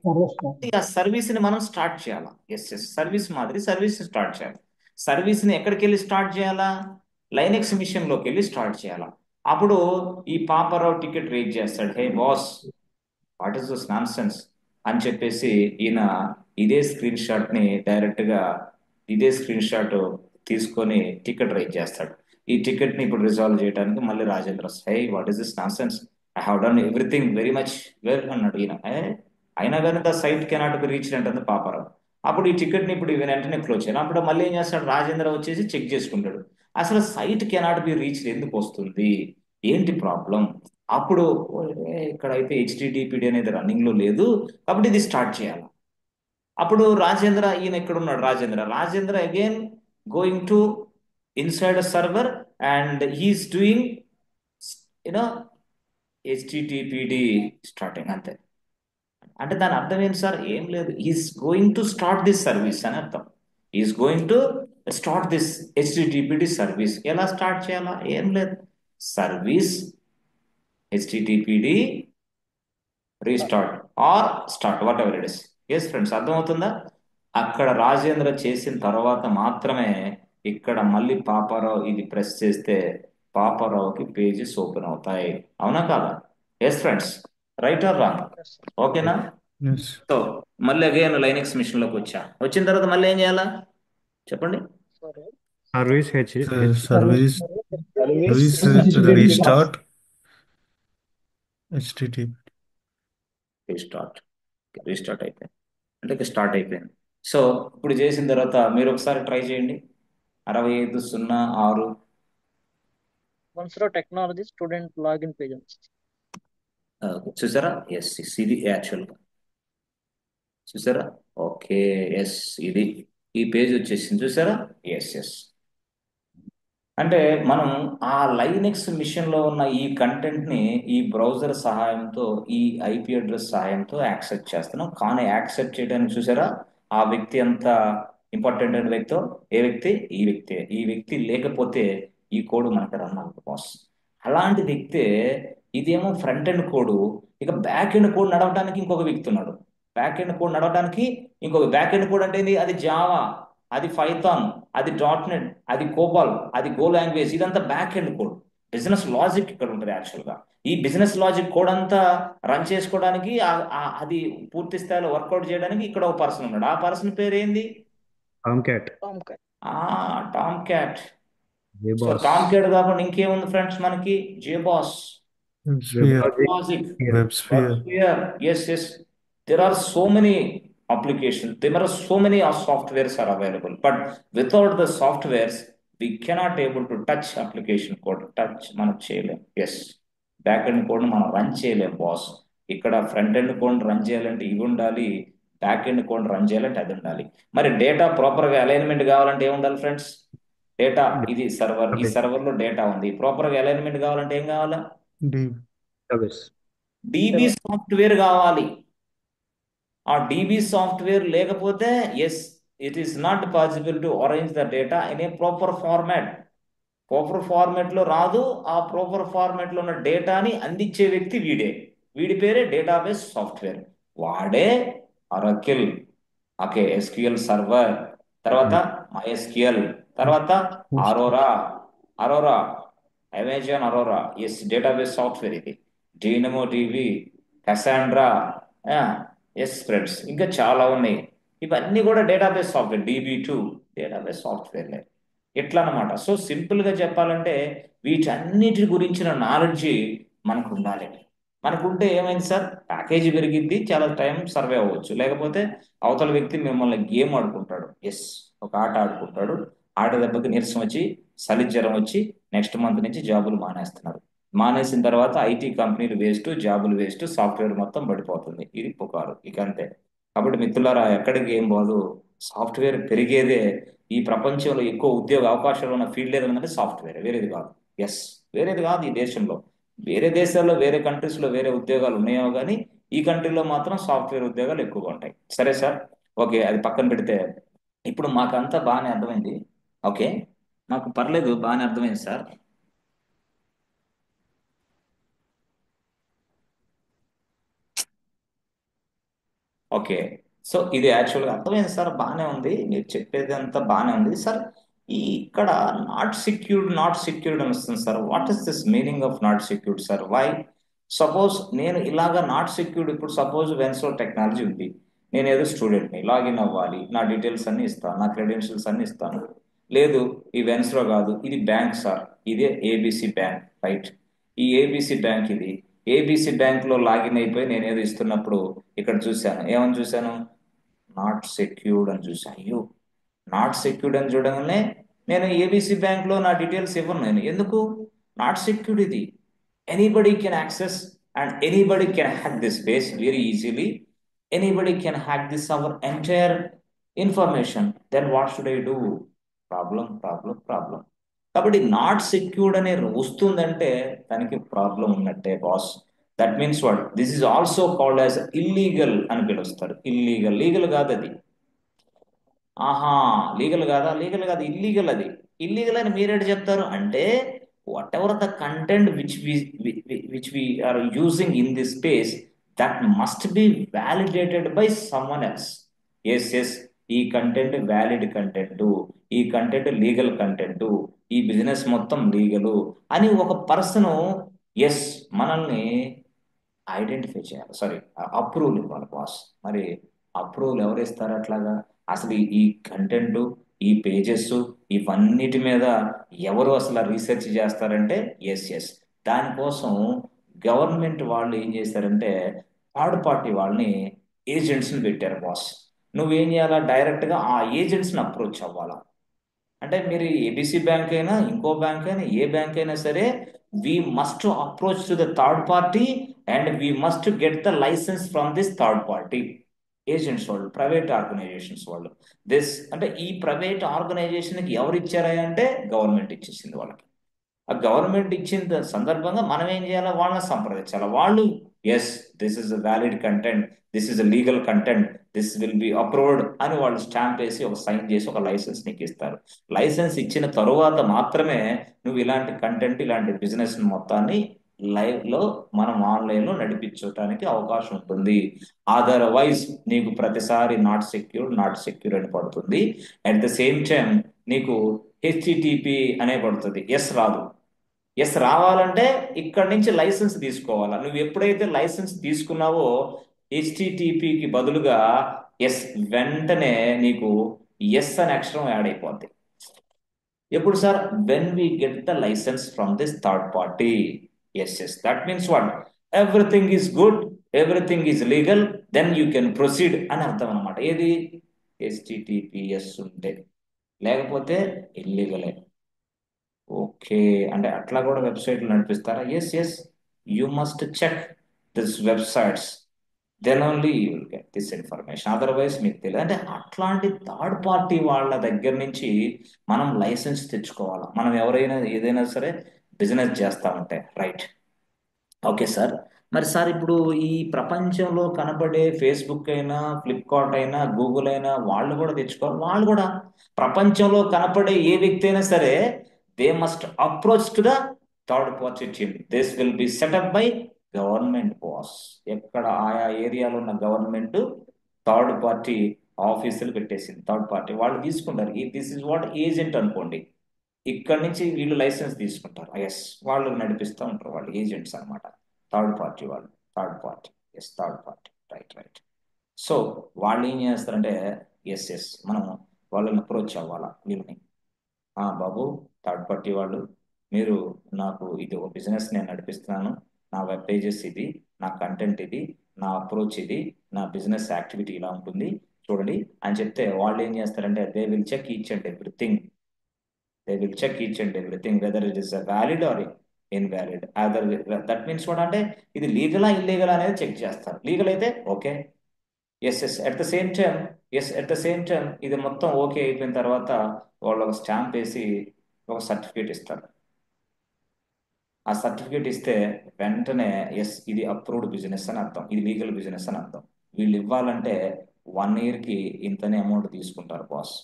ఆ సర్వీస్ ని మనం స్టార్ట్ చేయాలా. ఎస్ సర్వీస్ మాదిరి సర్వీస్ స్టార్ట్ చేయాలి. సర్వీస్ ని ఎక్కడికి వెళ్ళి స్టార్ట్ చేయాలా? లైనెక్స్ మిషన్ లోకి వెళ్ళి స్టార్ట్ చేయాలా. అప్పుడు ఈ పాపారావు టికెట్ రేజ్ చేస్తాడు. Hey boss, what is this nonsense అని చెప్పేసి ఈయన ఇదే స్క్రీన్ షాట్ ని ఇదే స్క్రీన్ షాట్ తీసుకొని టికెట్ రేజ్ చేస్తాడు. ఈ టికెట్ ని ఇప్పుడు రిజాల్వ్ చేయడానికి మళ్ళీ Rajendra, hey what is this nonsense, I have done everything very much well అన్నాడు ఈయన. అయినా కానీ the site cannot be reached అంటుంది పాపారావు. అప్పుడు ఈ టికెట్ ని ఇప్పుడు వెంటనే క్లోజ్ చేయాలి. అప్పుడు మళ్ళీ ఏం చేస్తాడు? రాజేంద్ర వచ్చేసి చెక్ చేసుకుంటాడు. అసలు సైట్ కెనాట్ బి రీచ్డ్ ఎందుకు వస్తుంది, ఏంటి ప్రాబ్లం? అప్పుడు ఇక్కడైతే HTTPD అనేది రన్నింగ్ లో లేదు కాబట్టి ఇది స్టార్ట్ చేయాలి. అప్పుడు ఈయన ఎక్కడ ఉన్నాడు? Rajendra again going to inside a server, and he's doing, you know, HTTPD starting అంతే. అంటే దాని అర్థం ఏంటి సార్? ఏం లేదు, is going to start this service అని అర్థం. Is going to start this HTTPD service. ఎలా స్టార్ట్ చేయాలా? ఏం లేదు, service HTTPD restart or start, whatever it is. Yes friends, అర్థమవుతుందా? అక్కడ రాజేంద్ర చేసిన తర్వాత మాత్రమే ఇక్కడ మళ్ళీ పాపారావు ఇది ప్రెస్ చేస్తే పాపారావుకి పేజెస్ ఓపెన్ అవుతాయి. అవునా కాదా? Yes friends, right or wrong? Yes, sir. ఓకేనా? Yes. సో మళ్ళీ అగైన్ లైనెక్స్ మిషన్ లోకి వచ్చిన తర్వాత మళ్ళీ ఏం చేయాలా చెప్పండి? Sorry. Service Service Service restart HTTP. Restart అయిపోయింది అంటే ఇక స్టార్ట్ అయిపోయింది. సో ఇప్పుడు చేసిన తర్వాత మీరు ఒకసారి ట్రై చేయండి. 6506 Once technology student login page ఉంది. చూసారా? ఎస్, ఇది యాక్చువల్గా చూసారా? ఓకే, ఎస్, ఇది ఈ పేజ్ వచ్చేసింది చూసారా? Yes yes. అంటే మనం ఆ లైనెక్స్ మిషన్ లో ఉన్న ఈ కంటెంట్ ని ఈ బ్రౌజర్ సహాయంతో, ఈ ఐపీ అడ్రస్ సహాయంతో యాక్సెప్ట్ చేస్తున్నాం. కానీ యాక్సెప్ట్ చేయడానికి చూసారా ఆ వ్యక్తి ఎంత ఇంపార్టెంట్ అయిన వ్యక్తో? ఏ వ్యక్తి? ఈ వ్యక్తి. ఈ వ్యక్తి లేకపోతే ఈ కోడ్ మనకి రన్ అవ్వదు బాస్. అలాంటి వ్యక్తే ఇదేమో ఫ్రంట్ ఎండ్ కోడ్, ఇక బ్యాక్ ఎండ్ కోడ్ నడవడానికి ఇంకొక వ్యక్తి ఉన్నాడు. బ్యాక్ ఎండ్ కోడ్ నడవడానికి ఇంకొక బ్యాక్ ఎండ్ కోడ్ అంటే ఏంది? అది జావా, అది పైథాన్, అది .NET, అది కోబాల్, అది గో లాంగ్వేజ్. ఇదంతా back end code. Business logic ఇక్కడ ఉంటుంది యాక్చువల్గా. ఈ బిజినెస్ లాజిక్ కోడ్ అంతా రన్ చేసుకోవడానికి అది పూర్తి స్థాయిలో వర్కౌట్ చేయడానికి ఇక్కడ ఒక పర్సన్ ఉన్నాడు. ఆ పర్సన్ పేరు ఏంది? Tomcat. Tomcat. Tom cat. So JBoss. Tom cat కాకుండా ఇంకేముంది ఫ్రెండ్స్ మనకి? JBoss, WebSphere. Logic, WebSphere. WebSphere. Yes, yes. There are so many applications. There are so many softwares are available. But without the softwares, we cannot able to touch application code. Touch మనం చేయలేం. Yes, back end code మనం run చేయలేం boss. ఇక్కడ front end code run చేయాలంటే ఇవి ఉండాలి, back end code run చేయాలంటే అది ఉండాలి. మరి డేటా ప్రాపర్ గా అలైన్మెంట్ కావాలంటే ఏం ఉండాలి ఫ్రెండ్స్? డేటా, ఇది సర్వర్, ఈ సర్వర్ లో డేటా ఉంది, ప్రాపర్ గా అలైన్మెంట్ కావాలంటే ఏం కావాలా? Service. DB సాఫ్ట్వేర్ కావాలి. ఆ DB సాఫ్ట్వేర్ లేకపోతే yes, it is not possible to arrange the data in a proper format. Proper format లో రాదు. ఆ ప్రాపర్ ఫార్మాట్ లో ఉన్న డేటాని అందించే వ్యక్తి వీడే. వీడి పేరే డేటాబేస్ సాఫ్ట్వేర్. వాడే అరకిల్, ఓకే, ఎస్క్యూఎల్ సర్వర్, తర్వాత MySQL, తర్వాత Aurora, Amazon Aurora. Yes, database software ఇది. DynamoDB, Cassandra. ఎస్ ఫ్రెండ్స్, ఇంకా చాలా ఉన్నాయి. ఇవన్నీ కూడా డేటాబేస్ సాఫ్ట్వేర్. DB2 database సాఫ్ట్వేర్లే. ఎట్లా అన్నమాట. సో సింపుల్ గా చెప్పాలంటే వీటన్నిటి గురించిన నాలెడ్జ్ మనకు ఉండాలి. మనకుంటే ఏమైంది సార్? ప్యాకేజీ పెరిగిద్ది, చాలా టైం సర్వే అవ్వచ్చు. లేకపోతే అవతల వ్యక్తి మిమ్మల్ని గేమ్ ఆడుకుంటాడు. ఎస్, ఒక ఆట ఆడుకుంటాడు. ఆట దెబ్బకి నీరసం వచ్చి, చలి జ్వరం వచ్చి నెక్స్ట్ మంత్ నుంచి జాబులు మానేస్తున్నారు. మానేసిన తర్వాత ఐటీ కంపెనీలు వేస్ట్, జాబులు వేస్ట్, సాఫ్ట్వేర్ మొత్తం పడిపోతుంది. ఇది పుకారు, ఇక అంతే. కాబట్టి మిత్రులారా, ఎక్కడికి ఏం పోదు, సాఫ్ట్వేర్ పెరిగేదే. ఈ ప్రపంచంలో ఎక్కువ ఉద్యోగ అవకాశాలు ఉన్న ఫీల్డ్ ఏదంటే సాఫ్ట్వేర్, వేరేది కాదు. ఎస్, వేరేది కాదు. ఈ దేశంలో వేరే దేశాల్లో, వేరే కంట్రీస్ లో వేరే ఉద్యోగాలు ఉన్నాయో కానీ ఈ కంట్రీలో మాత్రం సాఫ్ట్వేర్ ఉద్యోగాలు ఎక్కువగా ఉంటాయి. సరే సార్, ఓకే, అది పక్కన పెడితే ఇప్పుడు మాకంతా బాగానే అర్థమైంది. ఓకే, మాకు పర్లేదు, బాగానే అర్థమైంది సార్. ఓకే, సో ఇది యాక్చువల్గా అర్థమైంది సార్, బాగానే ఉంది, మీరు చెప్పేది అంతా బాగానే ఉంది సార్. ఇక్కడ నాట్ సెక్యూర్డ్ అని వస్తుంది sir. What is this meaning of not secured sir? Why? Suppose నేను ఇలాగా నాట్ సెక్యూర్డ్, ఇప్పుడు సపోజ్ వెన్స్లో టెక్నాలజీ ఉంది, నేను ఏదో స్టూడెంట్ని, లాగిన్ అవ్వాలి, నా డీటెయిల్స్ అన్ని ఇస్తాను, నా క్రెడెన్షియల్స్ అన్ని ఇస్తాను. లేదు, ఈ వెన్స్లో కాదు, ఇది బ్యాంక్ సార్, ఇదే ABC బ్యాంక్, రైట్? ఈ ABC బ్యాంక్ ఇది. ABC బ్యాంక్ లో లాగిన్ అయిపోయి నేను ఏదో ఇస్తున్నప్పుడు ఇక్కడ చూశాను, ఏమని చూశాను? నాట్ సెక్యూర్డ్ అని చూశాను. అయ్యో, నాట్ సెక్యూర్డ్ అని చూడగానే నేను ABC బ్యాంక్ లో నా డీటెయిల్స్ ఇవ్వను. నేను ఎందుకు? నాట్ సెక్యూర్డ్ ఇది. Anybody can access and anybody can hack this base very easily. Anybody can hack this our entire information. Then what should I do? Problem. కాబట్టి నాట్ సెక్యూర్డ్ అనే వస్తుందంటే దానికి ప్రాబ్లం ఉన్నట్టే boss. That means what, this is also called as illegal అని పిలుస్తారు. Illegal, legal కాదు అది. ఆహా, లీగల్ కాదా? లీగల్ కాదు, ఇల్లీగల్ అది. ఇల్లీగల్ అని మీరేంటి చెప్తారు అంటే, whatever the content which we are using in this space, that must be validated by someone else. Yes yes, ఈ కంటెంట్ వ్యాలిడ్ కంటెంట్, ఈ కంటెంట్ లీగల్ కంటెంట్, ఈ బిజినెస్ మొత్తం లీగలు అని ఒక పర్సన్ ఎస్ మనల్ని ఐడెంటిఫై చేయాలి, sorry approval ఇవ్వాలి బాస్. మరి అప్రూవల్ ఎవరు ఇస్తారు అట్లాగా? అసలు ఈ కంటెంట్, ఈ పేజెస్, ఇవన్నిటి మీద ఎవరు అసలు రీసెర్చ్ చేస్తారంటే ఎస్ ఎస్, దానికోసం గవర్నమెంట్ వాళ్ళు ఏం చేశారంటే థర్డ్ పార్టీ వాళ్ళని, ఏజెంట్స్ని పెట్టారు బాస్. నువ్వేం చేయాలా? డైరెక్ట్గా ఆ ఏజెంట్స్ని అప్రోచ్ అవ్వాలా. అంటే మీరు ఏబిసి బ్యాంక్ అయినా, ఇంకో బ్యాంక్ అయినా, ఏ బ్యాంక్ అయినా సరే, we must approach to the third party and we must get the license from this third party. Agents వాళ్ళు, ప్రైవేట్ ఆర్గనైజేషన్స్ వాళ్ళు. దిస్ అంటే ఈ ప్రైవేట్ ఆర్గనైజేషన్కి ఎవరు ఇచ్చారా అంటే గవర్నమెంట్ ఇచ్చేసింది వాళ్ళకి. ఆ గవర్నమెంట్ ఇచ్చిన సందర్భంగా మనం ఏం చేయాలి? వాళ్ళని సంప్రదించాలి. వాళ్ళు yes, this is a valid content, this is a legal content, this will be approved అని వాళ్ళు స్టాంప్ వేసి ఒక సైన్ చేసి ఒక లైసెన్స్ నీకు ఇస్తారు. లైసెన్స్ ఇచ్చిన తరువాత మాత్రమే నువ్వు ఇలాంటి కంటెంట్, ఇలాంటి బిజినెస్ మొత్తాన్ని లైవ్ లో మనం ఆన్లైన్ లో నడిపించడానికి అవకాశం ఉంటుంది. అదర్వైజ్ నీకు ప్రతిసారి నాట్ సెక్యూర్, నాట్ సెక్యూర్ అని పడుతుంది. అట్ ద సేమ్ టైం నీకు హెచ్టిటిపి అనే పడుతుంది, ఎస్ రాదు. ఎస్ రావాలంటే ఇక్కడి నుంచి లైసెన్స్ తీసుకోవాలా. నువ్వు ఎప్పుడైతే లైసెన్స్ తీసుకున్నావో హెచ్టిటిపికి బదులుగా ఎస్, వెంటనే నీకు ఎస్ అనే అక్షరం యాడ్ అయిపోద్ది. ఎప్పుడు sir? When we get the license from this third party. Yes yes, that means what, everything is good, everything is legal, then you can proceed అని అర్థం అనమాట. ఏది? హెచ్టిటిపిఎస్ ఉంటే, లేకపోతే ఇల్లీగలే. ఓకే, అంటే అట్లా కూడా వెబ్సైట్లు నడిపిస్తారా? Yes yes, you must check this websites, then only you will get this information. Otherwise మీకు తెలియదు. అంటే అట్లాంటి థర్డ్ పార్టీ వాళ్ళ దగ్గర నుంచి మనం లైసెన్స్ తెచ్చుకోవాలి. మనం ఎవరైనా ఏదైనా సరే బిజినెస్ చేస్తా ఉంటే, రైట్? Okay sir. మరి సార్ ఇప్పుడు ఈ ప్రపంచంలో కనబడే ఫేస్బుక్ అయినా, ఫ్లిప్కార్ట్ అయినా, గూగుల్ అయినా వాళ్ళు కూడా తెచ్చుకోవాలి. వాళ్ళు కూడా ప్రపంచంలో కనపడే ఏ వ్యక్తి అయినా సరే, they must approach to the third party team. This will be set up by government boss. ఎక్కడ ఆయా ఏరియాలో ఉన్న గవర్నమెంట్ థర్డ్ పార్టీ ఆఫీసులు పెట్టేసింది. థర్డ్ పార్టీ వాళ్ళు తీసుకుంటారు. దిస్ ఇస్ వాట్ ఏజెంట్ అనుకోండి. ఇక్కడ నుంచి వీళ్ళు లైసెన్స్ తీసుకుంటారు. ఎస్, వాళ్ళు నడిపిస్తూ ఉంటారు. వాళ్ళు ఏజెంట్స్ అనమాట, థర్డ్ పార్టీ వాళ్ళు. Third party, yes, third party, right right. So వాళ్ళు ఏం చేస్తారంటే ఎస్ ఎస్, మనం వాళ్ళని అప్రోచ్ అవ్వాలా వీళ్ళని. బాబు, థర్డ్ పార్టీ వాళ్ళు, మీరు నాకు ఇది ఒక బిజినెస్ నేను నడిపిస్తున్నాను, నా వెబ్ పేజెస్ ఇది, నా కంటెంట్ ఇది, నా అప్రోచ్ ఇది, నా బిజినెస్ యాక్టివిటీ ఇలా ఉంటుంది చూడండి అని చెప్తే, వాళ్ళు ఏం చేస్తారంటే they will check each and everything. They will check each and everything whether it is a valid or invalid. Either that means what అంటే ఇది లీగలా ఇల్లీగల్ అనేది చెక్ చేస్తారు. లీగల్ అయితే okay, yes yes. At the same time yes, at the same time ఇది మొత్తం okay అయిపోయిన తర్వాత వాళ్ళు ఒక స్టాంప్ వేసి ఒక సర్టిఫికేట్ ఇస్తారు. ఆ సర్టిఫికేట్ ఇస్తే వెంటనే ఎస్, ఇది అప్రూవ్డ్ బిజినెస్ అని అర్థం, ఇది లీగల్ బిజినెస్ అని అర్థం. వీళ్ళు ఇవ్వాలంటే 1 yearకి ఇంతనే అమౌంట్ తీసుకుంటారు బాస్.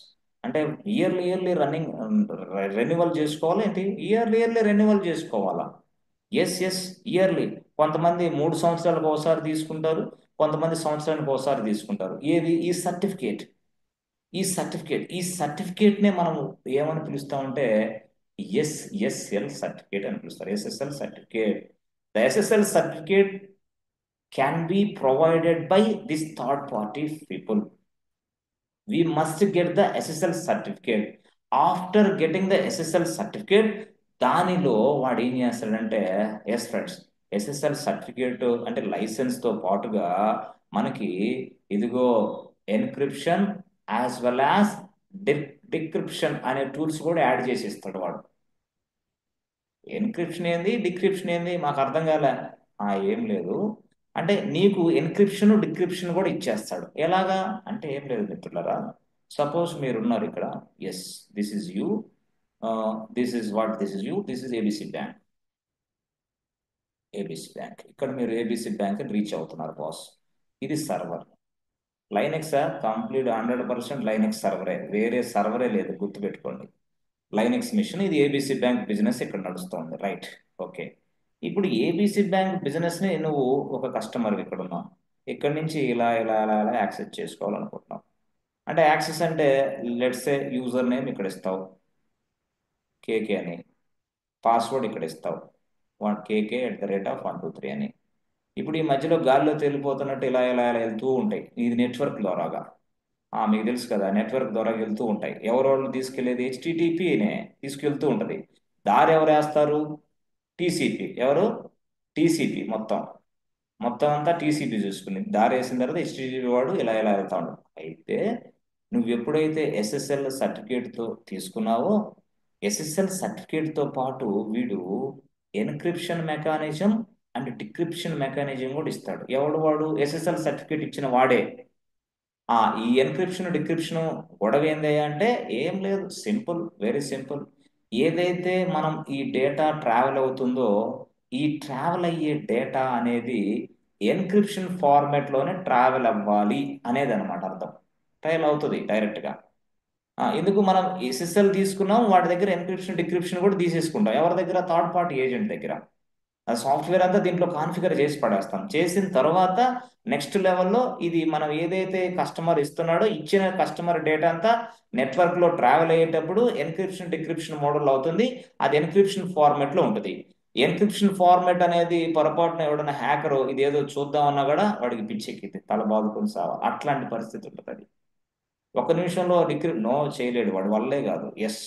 అంటే ఇయర్లీ రన్నింగ్ రెన్యువల్ చేసుకోవాలా ఏంటి? ఇయర్లీ రెన్యువల్ చేసుకోవాలా? Yes yes, yearly. కొంతమంది 3 సంవత్సరాలకు ఒకసారి తీసుకుంటారు, కొంతమంది సంవత్సరానికి ఒకసారి తీసుకుంటారు. ఏది? ఈ సర్టిఫికేట్. ఈ సర్టిఫికేట్నే మనం ఏమని పిలుస్తామంటే ఎస్ఎస్ఎల్ సర్టిఫికేట్ అని పిలుస్తారు. SSL certificate. The SSL certificate can be provided by this third party people. We must get the SSL certificate. After getting the SSL certificate, దానిలో వాడు ఏం చేస్తాడంటే, ఎస్ ఫ్రెండ్స్, ఎస్ఎస్ఎల్ సర్టిఫికేట్ అంటే లైసెన్స్ తో పాటుగా మనకి ఇదిగో encryption as well as decryption అనే టూల్స్ కూడా యాడ్ చేసి ఇస్తాడు వాడు. ఎన్క్రిప్షన్ ఏంది, డిక్రిప్షన్ ఏంది మాకు అర్థం కాలే. ఏం లేదు అంటే నీకు ఎన్క్రిప్షన్, డిక్రిప్షన్ కూడా ఇచ్చేస్తాడు. ఎలాగా అంటే ఏం లేదు మిత్రులరా, సపోజ్ మీరున్నారు ఇక్కడ, yes this is you, this is what this is you, this is ABC bank. ABC bank ఇక్కడ మీరు ఏబిసి బ్యాంక్ రీచ్ అవుతున్నారు బాస్. ఇది సర్వర్. లైనెక్స్ కంప్లీట్ 100% లైనెక్స్ సర్వరే, వేరే సర్వరే లేదు, గుర్తుపెట్టుకోండి. Linux machine. ఇది ఏబిసి బ్యాంక్ బిజినెస్ ఇక్కడ నడుస్తుంది, రైట్. ఓకే. ఇప్పుడు ఏబిసి బ్యాంక్ బిజినెస్ ని నువ్వు ఒక కస్టమర్ ఇక్కడ ఉన్నావు, ఇక్కడ నుంచి ఇలా ఇలా ఇలా ఇలా యాక్సెస్ చేసుకోవాలనుకుంటున్నావు. అంటే యాక్సెస్ అంటే లెట్స్ సే యూజర్ నేమ్ ఇక్కడ ఇస్తావు కేకే అని, పాస్వర్డ్ ఇక్కడ ఇస్తావు KK@123 అని. ఇప్పుడు ఈ మధ్యలో గాల్లో తేలిపోతున్నట్టు ఇలా ఇలా ఇలా వెళ్తూ ఉంటాయి, ఇది నెట్వర్క్ ద్వారాగా. మీకు తెలుసు కదా, నెట్వర్క్ ద్వారా వెళ్తూ ఉంటాయి. ఎవరెవరు తీసుకెళ్లేది HTTPనే తీసుకెళ్తూ ఉంటది. దారి ఎవరు వేస్తారు? TCP. ఎవరు? TCP. మొత్తం అంతా TCP చూసుకుని దారి వేసిన తర్వాత HTTP వాడు ఇలా ఇలా వెళ్తా ఉంటాడు. అయితే నువ్వు ఎప్పుడైతే SSL సర్టిఫికేట్తో తీసుకున్నావో, SSL సర్టిఫికేట్తో పాటు వీడు encryption mechanism and decryption mechanism కూడా ఇస్తాడు. ఎవడు వాడు? SSL సర్టిఫికేట్ ఇచ్చిన వాడే. ఈ ఎన్క్రిప్షన్ డిక్రిప్షన్ గొడవ ఏందయ్యా అంటే ఏం లేదు, సింపుల్, వెరీ సింపుల్. ఏదైతే మనం ఈ డేటా ట్రావెల్ అవుతుందో, ఈ ట్రావెల్ అయ్యే డేటా అనేది ఎన్క్రిప్షన్ ఫార్మాట్ లోనే ట్రావెల్ అవ్వాలి అనేది అనమాట అర్థం. ట్రావెల్ అవుతుంది డైరెక్ట్ గా. ఎందుకు మనం SSL తీసుకున్నాం, వాటి దగ్గర ఎన్క్రిప్షన్ డిక్రిప్షన్ కూడా తీసేసుకుంటాం. ఎవరి దగ్గర? థర్డ్ పార్టీ ఏజెంట్ దగ్గర. ఆ సాఫ్ట్వేర్ అంతా దీంట్లో కాన్ఫిగర్ చేసి పడేస్తాం. చేసిన తర్వాత నెక్స్ట్ లెవెల్లో ఇది మనం ఏదైతే కస్టమర్ ఇస్తున్నాడో, ఇచ్చిన కస్టమర్ డేటా అంతా నెట్వర్క్ లో ట్రావెల్ అయ్యేటప్పుడు ఎన్క్రిప్షన్ డిక్రిప్షన్ మోడల్ అవుతుంది. అది ఎన్క్రిప్షన్ ఫార్మాట్ లో ఉంటుంది. ఎన్క్రిప్షన్ ఫార్మాట్ అనేది పొరపాటున ఎవడన్నా హ్యాకర్ ఇదేదో చూద్దామన్నా కూడా వాడికి పిచ్చెక్కింది, తల బాదుకొని సావాలి, అట్లాంటి పరిస్థితి ఉంటుంది. అది ఒక నిమిషంలో నో చేయలేడు, వాడు వల్లే కాదు. ఎస్,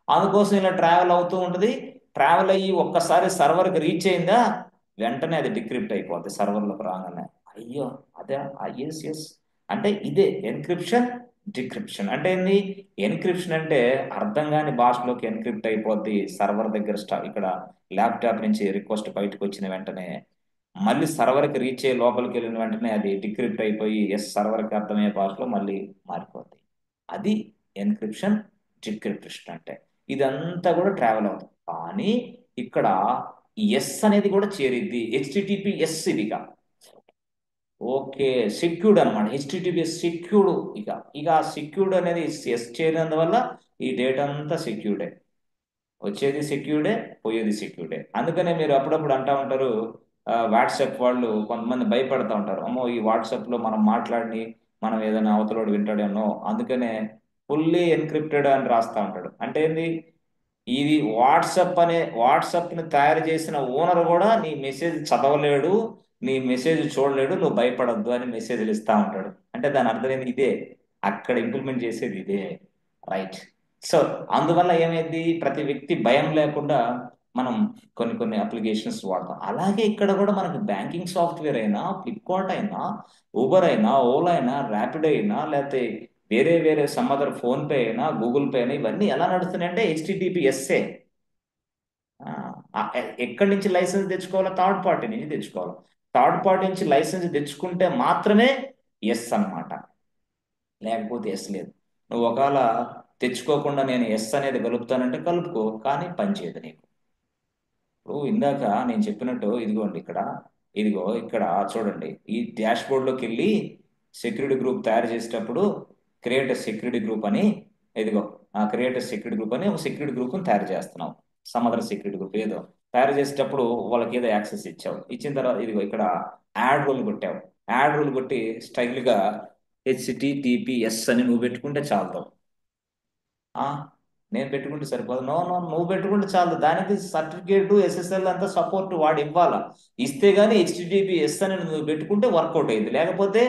అందుకోసం ఇలా ట్రావెల్ అవుతూ ఉంటుంది. ట్రావెల్ అయ్యి ఒక్కసారి సర్వర్కి రీచ్ అయిందా, వెంటనే అది డిక్రిప్ట్ అయిపోద్ది సర్వర్లోకి రాగానే. అయ్యో అదే, ఎస్ అంటే ఇదే ఎన్క్రిప్షన్ డిక్రిప్షన్. అంటే ఏంది? ఎన్క్రిప్షన్ అంటే అర్థం కాని భాషలోకి ఎన్క్రిప్ట్ అయిపోద్ది సర్వర్ దగ్గర. ఇక్కడ ల్యాప్టాప్ నుంచి రిక్వెస్ట్ బయటకు వచ్చిన వెంటనే మళ్ళీ సర్వర్కి రీచ్ అయ్యి లోపలికి వెళ్ళిన వెంటనే అది డిక్రిప్ట్ అయిపోయి సర్వర్కి అర్థమయ్యే భాషలో మళ్ళీ మారిపోద్ది. అది ఎన్క్రిప్షన్ డిక్రిప్షన్ అంటే. ఇదంతా కూడా ట్రావెల్ అవుతుంది. కానీ ఇక్కడ ఎస్ అనేది కూడా చేరిద్ది, HTTPS ఇదిగా. ఓకే, సెక్యూర్డ్ అనమాట. HTTPS secured. ఇక సెక్యూర్డ్ అనేది ఎస్ చేరినందువల్ల ఈ డేటా అంతా సెక్యూర్డే. వచ్చేది సెక్యూర్డే, పోయేది సెక్యూర్డే. అందుకనే మీరు అప్పుడప్పుడు అంటా ఉంటారు, వాట్సాప్ వాళ్ళు కొంతమంది భయపడతా ఉంటారు, అమ్మో ఈ వాట్సాప్ లో మనం మాట్లాడి మనం ఏదైనా అవతలోడు వింటాడేమో, అందుకనే ఫుల్లీ ఎన్క్రిప్టెడ్ అని రాస్తా ఉంటాడు. అంటే ఏంది? ఇది వాట్సాప్ ని తయారు చేసిన ఓనర్ కూడా నీ మెసేజ్ చదవలేడు, నీ మెసేజ్ చూడలేడు, నువ్వు భయపడద్దు అని మెసేజ్లు ఇస్తా ఉంటాడు. అంటే దాని అర్థం ఏంది? ఇదే అక్కడ ఇంప్లిమెంట్ చేసేది, ఇదే, రైట్. సో అందువల్ల ఏమైంది, ప్రతి వ్యక్తి భయం లేకుండా మనం కొన్ని అప్లికేషన్స్ వాడతాం. అలాగే ఇక్కడ కూడా మనకి బ్యాంకింగ్ సాఫ్ట్వేర్ అయినా, ఫ్లిప్కార్ట్ అయినా, ఊబర్ అయినా, ఓలా అయినా, ర్యాపిడ్ అయినా, లేకపోతే వేరే సమ్ అదర్ ఫోన్ పే అయినా, గూగుల్ పే అయినా, ఇవన్నీ ఎలా నడుస్తున్నాయంటే HTTPSఏ. ఎక్కడి నుంచి లైసెన్స్ తెచ్చుకోవాలో? థర్డ్ పార్టీ నుంచి తెచ్చుకోవాలి. థర్డ్ పార్టీ నుంచి లైసెన్స్ తెచ్చుకుంటే మాత్రమే ఎస్ అన్నమాట, లేకపోతే ఎస్ లేదు. నువ్వు ఒకవేళ తెచ్చుకోకుండా నేను ఎస్ అనేది కలుపుతానంటే కలుపుకో, కానీ పనిచేయదు నీకు. ఇప్పుడు ఇందాక నేను చెప్పినట్టు ఇదిగోండి ఇక్కడ చూడండి, ఈ డాష్ బోర్డ్లోకి వెళ్ళి సెక్యూరిటీ గ్రూప్ తయారు చేసేటప్పుడు క్రియేట్ సెక్యూరిటీ గ్రూప్ అని, క్రియేట్ సెక్యూరిటీ గ్రూప్ అని ఒక సెక్యూరిటీ గ్రూప్ని తయారు చేస్తున్నాం. సమ్ సెక్యూరిటీ గ్రూప్ ఏదో తయారు చేసేటప్పుడు వాళ్ళకి ఏదో యాక్సెస్ ఇచ్చావు. ఇచ్చిన తర్వాత ఇక్కడ యాడ్ రూల్ కొట్టావు. యాడ్ రూల్ కొట్టి స్టైల్గా HTTPS అని నువ్వు పెట్టుకుంటే చాలు. నేను పెట్టుకుంటే సరిపోదు. నో, నువ్వు పెట్టుకుంటే చాలు. దానికి సర్టిఫికేట్ SSL అంతా సపోర్ట్ వాడు ఇవ్వాలా. ఇస్తే గానీ HTTPS అని నువ్వు పెట్టుకుంటే వర్కౌట్ అయింది. లేకపోతే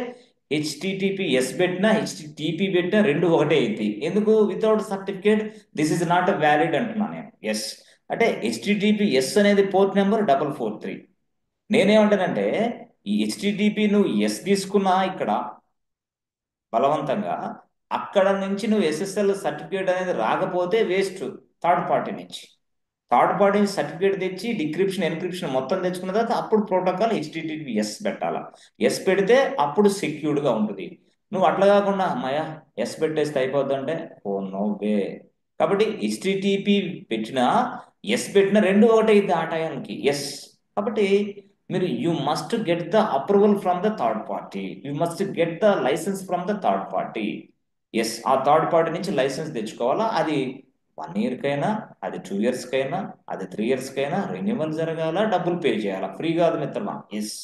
HTTPS పెట్టినా HTTP పెట్టినా రెండు ఒకటే అయింది. ఎందుకు? Without certificate this is not valid అంటున్నా నేను. ఎస్ అంటే HTTPS అనేది పోర్ట్ నెంబర్ 443. నేనేమంటానంటే ఈ HTTP నువ్వు ఎస్ తీసుకున్నా ఇక్కడ బలవంతంగా, అక్కడ నుంచి నువ్వు SSL సర్టిఫికేట్ అనేది రాకపోతే వేస్ట్. థర్డ్ పార్టీ నుంచి సర్టిఫికేట్ తెచ్చి డిక్రిప్షన్ ఎన్క్రిప్షన్ మొత్తం తెచ్చుకున్న తర్వాత అప్పుడు ప్రోటోకాల్ HTTPS పెట్టాలా. ఎస్ పెడితే అప్పుడు సెక్యూర్డ్గా ఉంటుంది. నువ్వు అట్లా కాకుండా అమ్మాయ ఎస్ పెట్టేస్తే అయిపోద్దంటే, ఓ నో వే. కాబట్టి హెచ్టిటిపి పెట్టినా ఎస్ పెట్టినా రెండు ఒకటే ఇది ఆ టయానికి ఎస్. కాబట్టి మీరు you must get the approval from the third party, you must get the license from the third party. Yes, ఆ థర్డ్ పార్టీ నుంచి లైసెన్స్ తెచ్చుకోవాలా. అది 1 year కైనా, అది 2 years కైనా, అది 3 years కైనా రెన్యువల్ జరగాల, డబ్బులు పే చేయాలా, ఫ్రీ కాదు మిత్రమా. Yes,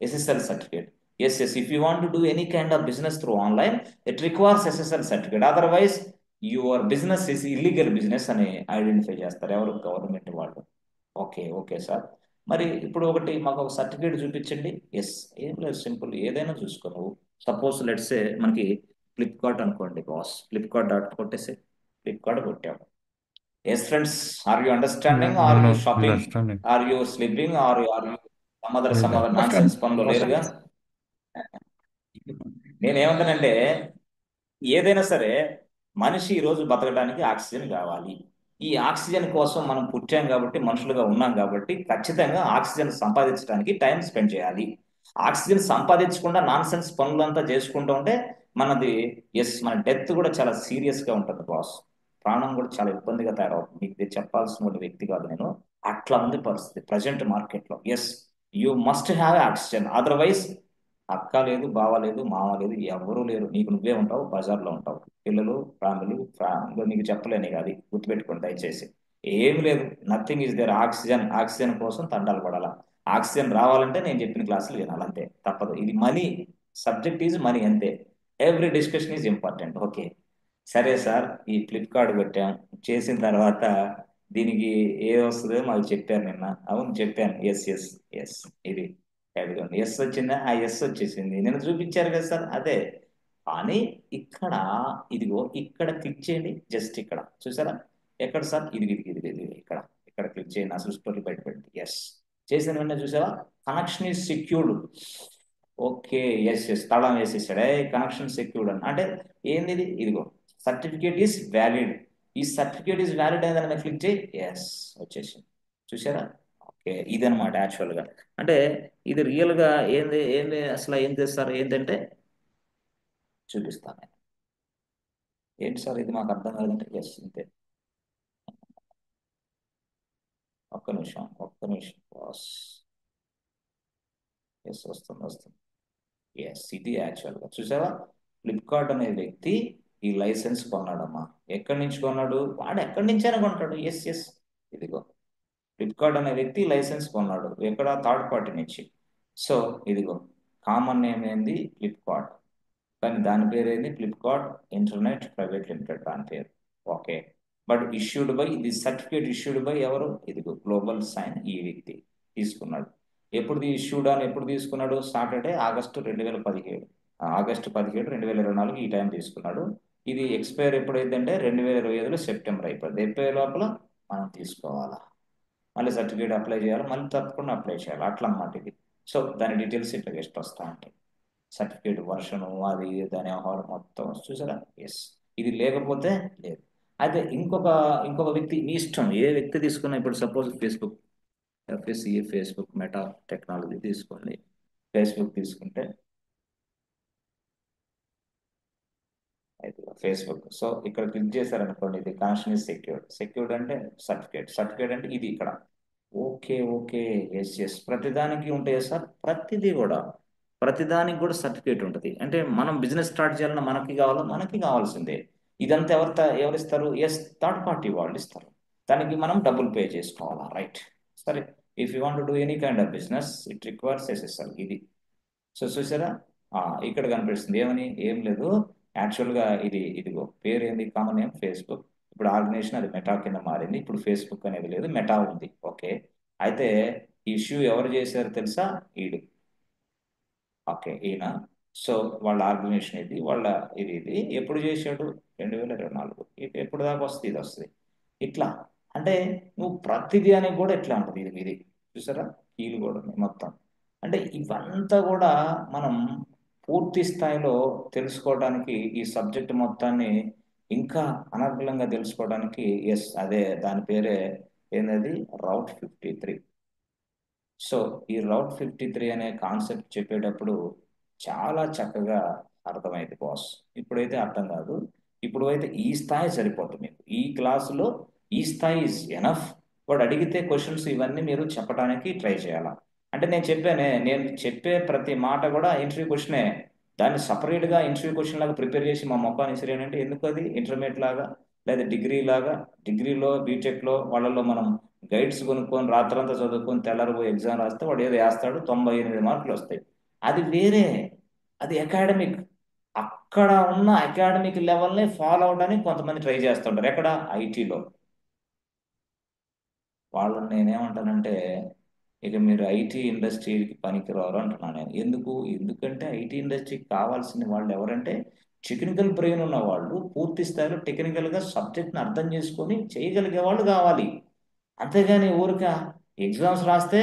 SSL certificate. Yes, if you want to do any kind of business through online, it requires SSL certificate. Otherwise, your business is illegal business అని ఐడెంటిఫై చేస్తారు ఎవరు, గవర్నమెంట్ వాళ్ళు. Okay sir. మరి ఇప్పుడు ఒకటి మాకు ఒక సర్టిఫికేట్ చూపించండి. ఎస్, ఏం లేదు, సింపుల్, ఏదైనా చూసుకో నువ్వు. సపోజ్ లెట్సే మనకి ఫ్లిప్కార్ట్ అనుకోండి బాస్, ఫ్లిప్కార్ట్ డాట్ కొట్టేసి ఫ్లిప్కార్ట్ కొట్టాము. Yes friends, are you understanding, No, are you no, shopping, understanding. Are you sleeping, are you some other లేదా నాన్ సెన్స్ పనులు లేరుగా. నేనేమంటానంటే ఏదైనా సరే మనిషి ఈరోజు బతకడానికి ఆక్సిజన్ కావాలి. ఈ ఆక్సిజన్ కోసం మనం పుట్టాం కాబట్టి, మనుషులుగా ఉన్నాం కాబట్టి ఖచ్చితంగా ఆక్సిజన్ సంపాదించడానికి టైం స్పెండ్ చేయాలి. ఆక్సిజన్ సంపాదించకుండా నాన్ సెన్స్ పనులంతా చేసుకుంటూ ఉంటే మనది మన డెత్ కూడా చాలా సీరియస్ గా ఉంటుంది బాస్. ప్రాణం కూడా చాలా ఇబ్బందిగా తయారవుతుంది. మీకు ఇది చెప్పాల్సిన వ్యక్తి కాదు నేను. అట్లా ఉంది పరిస్థితి ప్రజెంట్ మార్కెట్ లో. Yes, you must have oxygen, otherwise అక్క లేదు, బావ లేదు, మామ లేదు, ఎవరూ లేరు. నీకు నువ్వే ఉంటావు, బజార్లో ఉంటావు. పిల్లలు, ఫ్యామిలీ నీకు చెప్పలేని అది గుర్తుపెట్టుకోండి దయచేసి. ఏం లేదు, నథింగ్ ఈజ్ దేర్. ఆక్సిజన్ కోసం తండాలు పడాలా. ఆక్సిజన్ రావాలంటే నేను చెప్పిన క్లాసులు వినాలి, అంతే, తప్పదు. ఇది మనీ, సబ్జెక్ట్ ఈజ్ మనీ, అంతే. Every discussion is important. Okay, సరే సార్, ఈ ఫ్లిప్కార్ట్ పెట్టాం, చేసిన తర్వాత దీనికి ఏది వస్తుందో మాకు చెప్పారు నిన్న. అవును చెప్పాను. ఎస్ ఇది అదిగోండి, ఎస్ వచ్చిందా, ఆ ఎస్ వచ్చేసింది, నేను చూపించారు కదా సార్, అదే. కానీ ఇక్కడ ఇదిగో ఇక్కడ క్లిక్ చేయండి, జస్ట్ ఇక్కడ చూసారా, ఎక్కడ సార్, ఇది ఇక్కడ ఇక్కడ క్లిక్ చేయండి, అసలు స్టోరీ బయటపెట్టి ఎస్ చేసిన వెంటనే చూసావా, connection is secured. Okay, yes తడం వేసేసాడే, కనెక్షన్ సెక్యూర్డ్ అని అంటే ఏంది ఇది, ఇదిగో సర్టిఫికేట్ ఈస్ వ్యాలిడ్. ఈ సర్టిఫికేట్ ఈస్ వ్యాలిడ్ అనే దాని మీద క్లిక్ చేయి, ఎస్ వచ్చేసింది. చూసారా. ఓకే, ఇదనమాట యాక్చువల్గా. అంటే ఇది రియల్గా ఏంది ఏంది అసలు ఏం చేస్తారు ఏంటంటే చూపిస్తాను నేను. ఏంటి సార్ ఇది మాకు అర్థం కాదంటే ఎస్ ఇంతే. ఒక్క నిమిషం బాస్. ఎస్ వస్తుంది. ఎస్ ఇది యాక్చువల్గా చూసావా, ఫ్లిప్కార్ట్ అనే వ్యక్తి ఈ లైసెన్స్ కొన్నాడమ్మా. ఎక్కడి నుంచి కొన్నాడు, వాడు ఎక్కడి నుంచైనా కొంటాడు. ఎస్ ఇదిగో ఫ్లిప్కార్ట్ అనే వ్యక్తి లైసెన్స్ కొన్నాడు, ఎక్కడ, థర్డ్ పార్టీ నుంచి. సో ఇదిగో కామన్ నేమ్ ఏంది, ఫ్లిప్కార్ట్, కానీ దాని పేరు ఏంది, ఫ్లిప్కార్ట్ ఇంటర్నెట్ ప్రైవేట్ లిమిటెడ్ దాని పేరు. ఓకే, బట్ ఇష్యూడ్ బై, ఇది సర్టిఫికేట్ ఇష్యూడ్ బై ఎవరు, ఇదిగో గ్లోబల్ సైన్, ఈ వ్యక్తి తీసుకున్నాడు. ఎప్పుడు తీసుకున్నాడు, సాటర్డే ఆగస్టు 2017, ఆగస్టు 17, 2024 ఈ టైం తీసుకున్నాడు. ఇది ఎక్స్పైర్ ఎప్పుడైందంటే 2025లో సెప్టెంబర్ అయిపోయింది. అయిపోయే లోపల మనం తీసుకోవాలా, మళ్ళీ సర్టిఫికేట్ అప్లై చేయాలి, మళ్ళీ తప్పకుండా అప్లై చేయాలి, అట్లా అన్నమాట ఇది. సో దాని డీటెయిల్స్ ఇట్లా గెస్ట్ వస్తూ ఉంటాయి. సర్టిఫికేట్ వర్షను అది దాని వ్యవహారం మొత్తం చూసారా. ఎస్, ఇది లేకపోతే లేదు. అయితే ఇంకొక వ్యక్తి, మీ ఇష్టం ఏ వ్యక్తి తీసుకున్నా. ఇప్పుడు suppose Facebook, FACE Facebook meta technology తీసుకోండి. ఫేస్బుక్ తీసుకుంటే అయితే ఫేస్బుక్, సో ఇక్కడ క్లిక్ చేశారనుకోండి, ఇది కనెక్షన్ ఇస్ సెక్యూర్డ్ అంటే సర్టిఫికేట్ అంటే ఇది ఇక్కడ. ఓకే ఎస్ ప్రతిదానికి ఉంటాయి సార్, ప్రతిదానికి కూడా సర్టిఫికేట్ ఉంటుంది. అంటే మనం బిజినెస్ స్టార్ట్ చేయాలన్నా మనకి కావాల్సిందే. ఇదంతా ఎవరిస్తారు, థర్డ్ పార్టీ వాళ్ళు ఇస్తారు. దానికి మనం డబ్బులు పే చేసుకోవాలా, రైట్. సరే, if you want do any kind of business it requires SSL ఇది. సో చూసారా, ఇక్కడ కనిపిస్తుంది ఏమని, ఏం లేదు, యాక్చువల్గా ఇదిగో పేరు ఏంది, కామన్ నేమ్ ఫేస్బుక్. ఇప్పుడు ఆర్గనైజేషన్ అది మెటా కింద మారింది. ఇప్పుడు ఫేస్బుక్ అనేది లేదు, మెటా ఉంది. ఓకే, అయితే ఈ ఇష్యూ ఎవరు చేశారు తెలుసా, ఓకే ఈయన. సో వాళ్ళ ఆర్గనైజేషన్ ఇది, ఇది ఎప్పుడు చేశాడు, 2024. ఎప్పుడు దాకా వస్తుంది, ఇది వస్తుంది ఇట్లా. అంటే నువ్వు ప్రతిదీ అని కూడా ఎట్లా ఉంటుంది, ఇది చూసారా, కీలు కూడా ఉన్నాయి మొత్తం. అంటే ఇవంతా కూడా మనం పూర్తి స్థాయిలో తెలుసుకోవడానికి, ఈ సబ్జెక్ట్ మొత్తాన్ని ఇంకా అనర్గళంగా తెలుసుకోవడానికి, అదే దాని పేరే ఏంటది, రౌట్ 53. సో ఈ రౌట్ 53 అనే కాన్సెప్ట్ చెప్పేటప్పుడు చాలా చక్కగా అర్థమైంది బాస్. ఇప్పుడైతే అర్థం కాదు, ఇప్పుడు అయితే ఈ స్థాయి సరిపోతుంది మీకు. ఈ క్లాసులో ఈ స్థాయి ఇస్ ఎనఫ్. వాడు అడిగితే క్వశ్చన్స్ ఇవన్నీ మీరు చెప్పడానికి ట్రై చేయాలా. అంటే నేను చెప్పే ప్రతి మాట కూడా ఇంటర్వ్యూ క్వశ్చనే. దాన్ని సపరేట్గా ఇంటర్వ్యూ క్వశ్చన్ లాగా ప్రిపేర్ చేసి మా మొక్కని ఇసిరేనంటే ఎందుకు? అది ఇంటర్మీడియట్ లాగా లేదా డిగ్రీ లాగా. డిగ్రీలో బీటెక్లో వాళ్ళలో మనం గైడ్స్ కొనుక్కొని రాత్రంతా చదువుకొని తెల్లారి పోయి ఎగ్జామ్ రాస్తే వాడు ఏదో వేస్తాడు, 98 మార్కులు వస్తాయి. అది వేరే, అది అకాడమిక్. అక్కడ ఉన్న అకాడమిక్ లెవెల్ని ఫాలో అవడానికి కొంతమంది ట్రై చేస్తుంటారు. ఎక్కడ? ఐటీలో. వాళ్ళని నేనేమంటానంటే ఇక మీరు ఐటీ ఇండస్ట్రీకి పనికిరారు అంటున్నాను నేను. ఎందుకంటే ఐటీ ఇండస్ట్రీకి కావాల్సిన వాళ్ళు ఎవరంటే టెక్నికల్ బ్రెయిన్ ఉన్న వాళ్ళు, పూర్తి స్థాయిలో టెక్నికల్గా సబ్జెక్ట్ని అర్థం చేసుకొని చేయగలిగే వాళ్ళు కావాలి. అంతేగాని ఊరిక ఎగ్జామ్స్ రాస్తే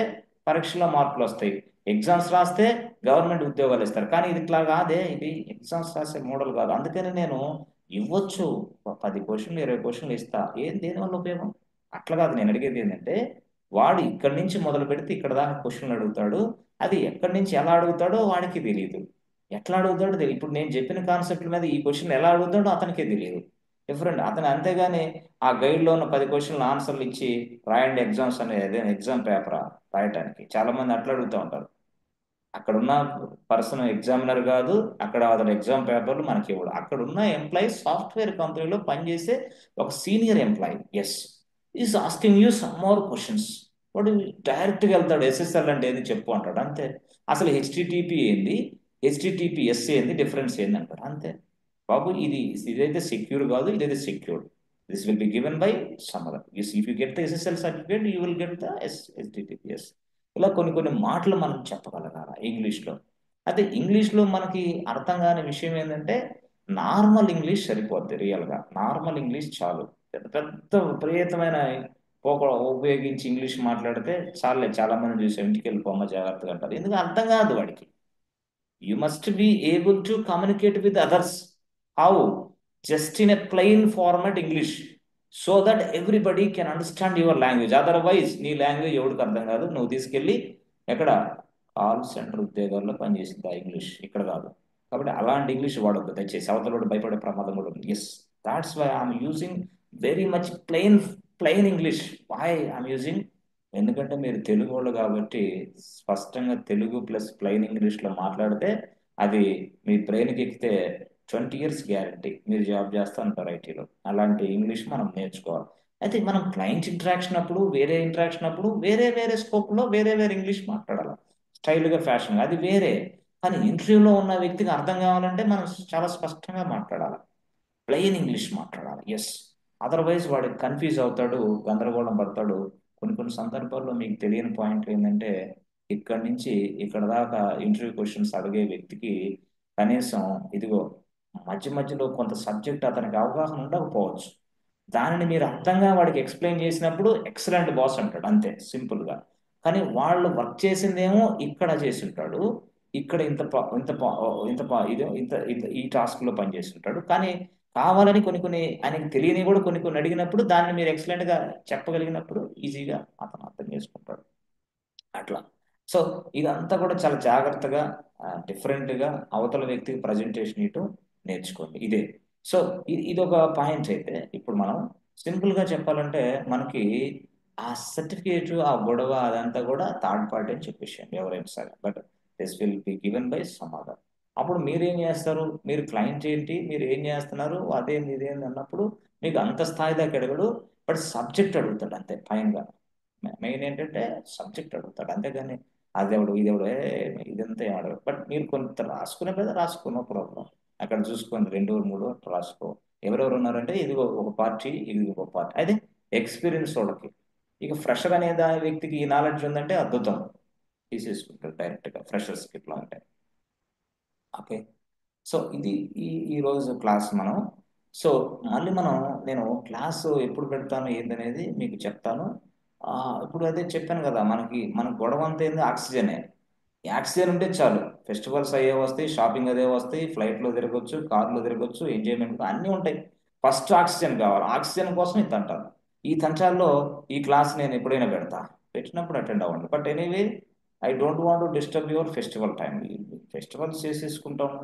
పరీక్షలో మార్కులు వస్తాయి, ఎగ్జామ్స్ రాస్తే గవర్నమెంట్ ఉద్యోగాలు ఇస్తారు. కానీ ఇది ఇట్లా కాదే, ఇది ఎగ్జామ్స్ రాసే మోడల్ కాదు. అందుకని నేను ఇవ్వచ్చు 10 క్వశ్చన్లు 20 క్వశ్చన్లు ఇస్తా. దేనివల్ల ఉపయోగం? అట్లా కాదు. నేను అడిగేది ఏంటంటే వాడు ఇక్కడి నుంచి మొదలు పెడితే ఇక్కడ దాకా క్వశ్చన్లు అడుగుతాడు. అది ఎక్కడి నుంచి ఎలా అడుగుతాడో వాడికి తెలియదు, ఎట్లా అడుగుతాడో తెలియదు. ఇప్పుడు నేను చెప్పిన కాన్సెప్ట్ మీద ఈ క్వశ్చన్ ఎలా అడుగుతాడో అతనికే తెలియదు. డిఫరెంట్. అతను అంతేగాని ఆ గైడ్లో ఉన్న 10 క్వశ్చన్లు ఆన్సర్లు ఇచ్చి రాయండి ఎగ్జామ్స్ అనేది ఎగ్జామ్ పేపర్ రాయటానికి చాలా మంది అట్లా అడుగుతూ ఉంటారు. అక్కడున్న పర్సన్ ఎగ్జామినర్ కాదు, అక్కడ అతను ఎగ్జామ్ పేపర్లు మనకి ఇవ్వడు. అక్కడ ఉన్న ఎంప్లాయీ సాఫ్ట్వేర్ కంపెనీలో పనిచేసే ఒక senior employee. Yes, is asking you some more questions. వాడు డైరెక్ట్గా వెళ్తాడు, ఎస్ఎస్ఎల్ అంటే ఏంది చెప్పు అంటాడు, అంతే. అసలు హెచ్టిటిపి ఏంది, హెచ్టిటిపిఎస్ ఏంది, డిఫరెన్స్ ఏంది అంటాడు, అంతే. బాబు ఇదైతే సెక్యూర్ కాదు, ఇదైతే secured. This will be given by some other. If you get the SSL certificate you will get the HTTPS. ఇలా కొన్ని మాటలు మనం చెప్పగలగాల ఇంగ్లీష్లో. అయితే ఇంగ్లీష్లో మనకి అర్థం కాని విషయం ఏంటంటే నార్మల్ ఇంగ్లీష్ సరిపోద్ది. రియల్గా నార్మల్ ఇంగ్లీష్ చాలు. పెద్ద విపరీతమైన ఉపయోగించి ఇంగ్లీష్ మాట్లాడితే చాలే. చాలా మంది చూసి ఇంటికి వెళ్ళిపోమ్మ జాగ్రత్తగా అంటారు. ఎందుకు? అర్థం కాదు వాడికి. You must be able to communicate with others. How? Just in a plain format English, so that everybody can understand your language. Otherwise నీ లాంగ్వేజ్ ఎవరికి అర్థం కాదు. నువ్వు తీసుకెళ్ళి ఎక్కడ కాల్ సెంటర్ ఉద్యోగాల్లో పనిచేసింది ఆ ఇంగ్లీష్, ఇక్కడ కాదు. కాబట్టి అలాంటి ఇంగ్లీష్ వాడొద్దు దయచేసి. అవతల భయపడే ప్రమాదం కూడా ఉంది. Yes, that's why I'm using very much plain English. Why I'm using? ఎందుకంటే మీరు తెలుగు వాళ్ళు కాబట్టి స్పష్టంగా తెలుగు ప్లస్ ప్లెయిన్ ఇంగ్లీష్లో మాట్లాడితే అది మీ బ్రెయిన్కి ఎక్కితే 20 years గ్యారంటీ మీరు జాబ్ చేస్తూ ఉంటారు ఐటీలో. అలాంటి ఇంగ్లీష్ మనం నేర్చుకోవాలి. అయితే మనం క్లయింట్ ఇంటరాక్షన్ అప్పుడు వేరే ఇంటరాక్షన్ అప్పుడు వేరే స్కోప్లో వేరే ఇంగ్లీష్ మాట్లాడాలి, స్టైల్గా ఫ్యాషన్గా, అది వేరే. కానీ ఇంటర్వ్యూలో ఉన్న వ్యక్తికి అర్థం కావాలంటే మనం చాలా స్పష్టంగా మాట్లాడాలి, ప్లెయిన్ ఇంగ్లీష్ మాట్లాడాలి. ఎస్, అదర్వైజ్ వాడు కన్ఫ్యూజ్ అవుతాడు, గందరగోళం పడతాడు. కొన్ని సందర్భాల్లో మీకు తెలియని పాయింట్ ఏంటంటే ఇక్కడి నుంచి ఇక్కడ దాకా ఇంటర్వ్యూ క్వశ్చన్స్ అడిగే వ్యక్తికి కనీసం ఇదిగో మధ్యలో కొంత సబ్జెక్ట్ అతనికి అవగాహన ఉండకపోవచ్చు. దానిని మీరు అర్థంగా వాడికి ఎక్స్ప్లెయిన్ చేసినప్పుడు ఎక్సలెంట్ బాస్ అంటాడు, అంతే సింపుల్గా. కానీ వాళ్ళు వర్క్ చేసిందేమో ఇక్కడ చేసి ఉంటాడు, ఇక్కడ ఈ టాస్క్లో పనిచేసి ఉంటాడు. కానీ కావాలని కొన్ని ఆయనకి తెలియని కూడా కొన్ని అడిగినప్పుడు దాన్ని మీరు ఎక్సలెంట్గా చెప్పగలిగినప్పుడు ఈజీగా అతను అర్థం చేసుకుంటాడు. అట్లా. సో ఇదంతా కూడా చాలా జాగ్రత్తగా డిఫరెంట్గా అవతల వ్యక్తికి ప్రజెంటేషన్ ఇవ్వటం నేర్చుకోండి. ఇదే. సో ఇది ఒక పాయింట్. అయితే ఇప్పుడు మనం సింపుల్గా చెప్పాలంటే మనకి ఆ సర్టిఫికేట్ ఆ గొడవ అదంతా కూడా థర్డ్ పార్టీ అని చెప్పేసాను ఎవరైనా సరే. But this will be given by some other. అప్పుడు మీరేం చేస్తారు? మీరు క్లయింట్ ఏంటి, మీరు ఏం చేస్తున్నారు, ఇదేంది అన్నప్పుడు మీకు అంత స్థాయి దాకా అడగడు, బట్ సబ్జెక్ట్ అడుగుతాడు అంతే. పైనగా మెయిన్ ఏంటంటే సబ్జెక్ట్ అడుగుతాడు, అంతేగాని అదేవుడు ఇదేవుడు ఇదంతా ఏం అడగడు. బట్ మీరు కొంత రాసుకునే కదా, రాసుకున్న ప్రాబ్లం అక్కడ చూసుకొని 2 or 3 రాసుకో. ఎవరెవరు ఉన్నారంటే ఇది ఒక పార్టీ, ఇది ఒక పార్టీ. అయితే ఎక్స్పీరియన్స్ వాళ్ళకి. ఇక ఫ్రెషర్ అనే వ్యక్తికి ఈ నాలెడ్జ్ ఉందంటే అద్భుతం, తీసేసుకుంటారు డైరెక్ట్గా ఫ్రెషర్స్కి ఇట్లా ఉంటాయి. ఓకే. సో ఇది ఈరోజు క్లాస్ మనం. సో మళ్ళీ నేను క్లాసు ఎప్పుడు పెడతాను ఏందనేది మీకు చెప్తాను. ఇప్పుడు అదే చెప్పాను కదా, మన గొడవ అంతా ఏంది? ఆక్సిజనే. ఈ ఆక్సిజన్ ఉంటే చాలు, ఫెస్టివల్స్ అయ్యే వస్తాయి, షాపింగ్ అదే వస్తాయి, ఫ్లైట్లో తిరగచ్చు, కార్లో తిరగచ్చు, ఎంజాయ్మెంట్ అన్నీ ఉంటాయి. ఫస్ట్ ఆక్సిజన్ కావాలి. ఆక్సిజన్ కోసం ఈ తంటాలు. ఈ తంటాల్లో ఈ క్లాస్ నేను ఎప్పుడైనా పెట్టినప్పుడు అటెండ్ అవ్వండి. But anyway I don't want to disturb your festival time. Festivals చేసేసుకుంటాము.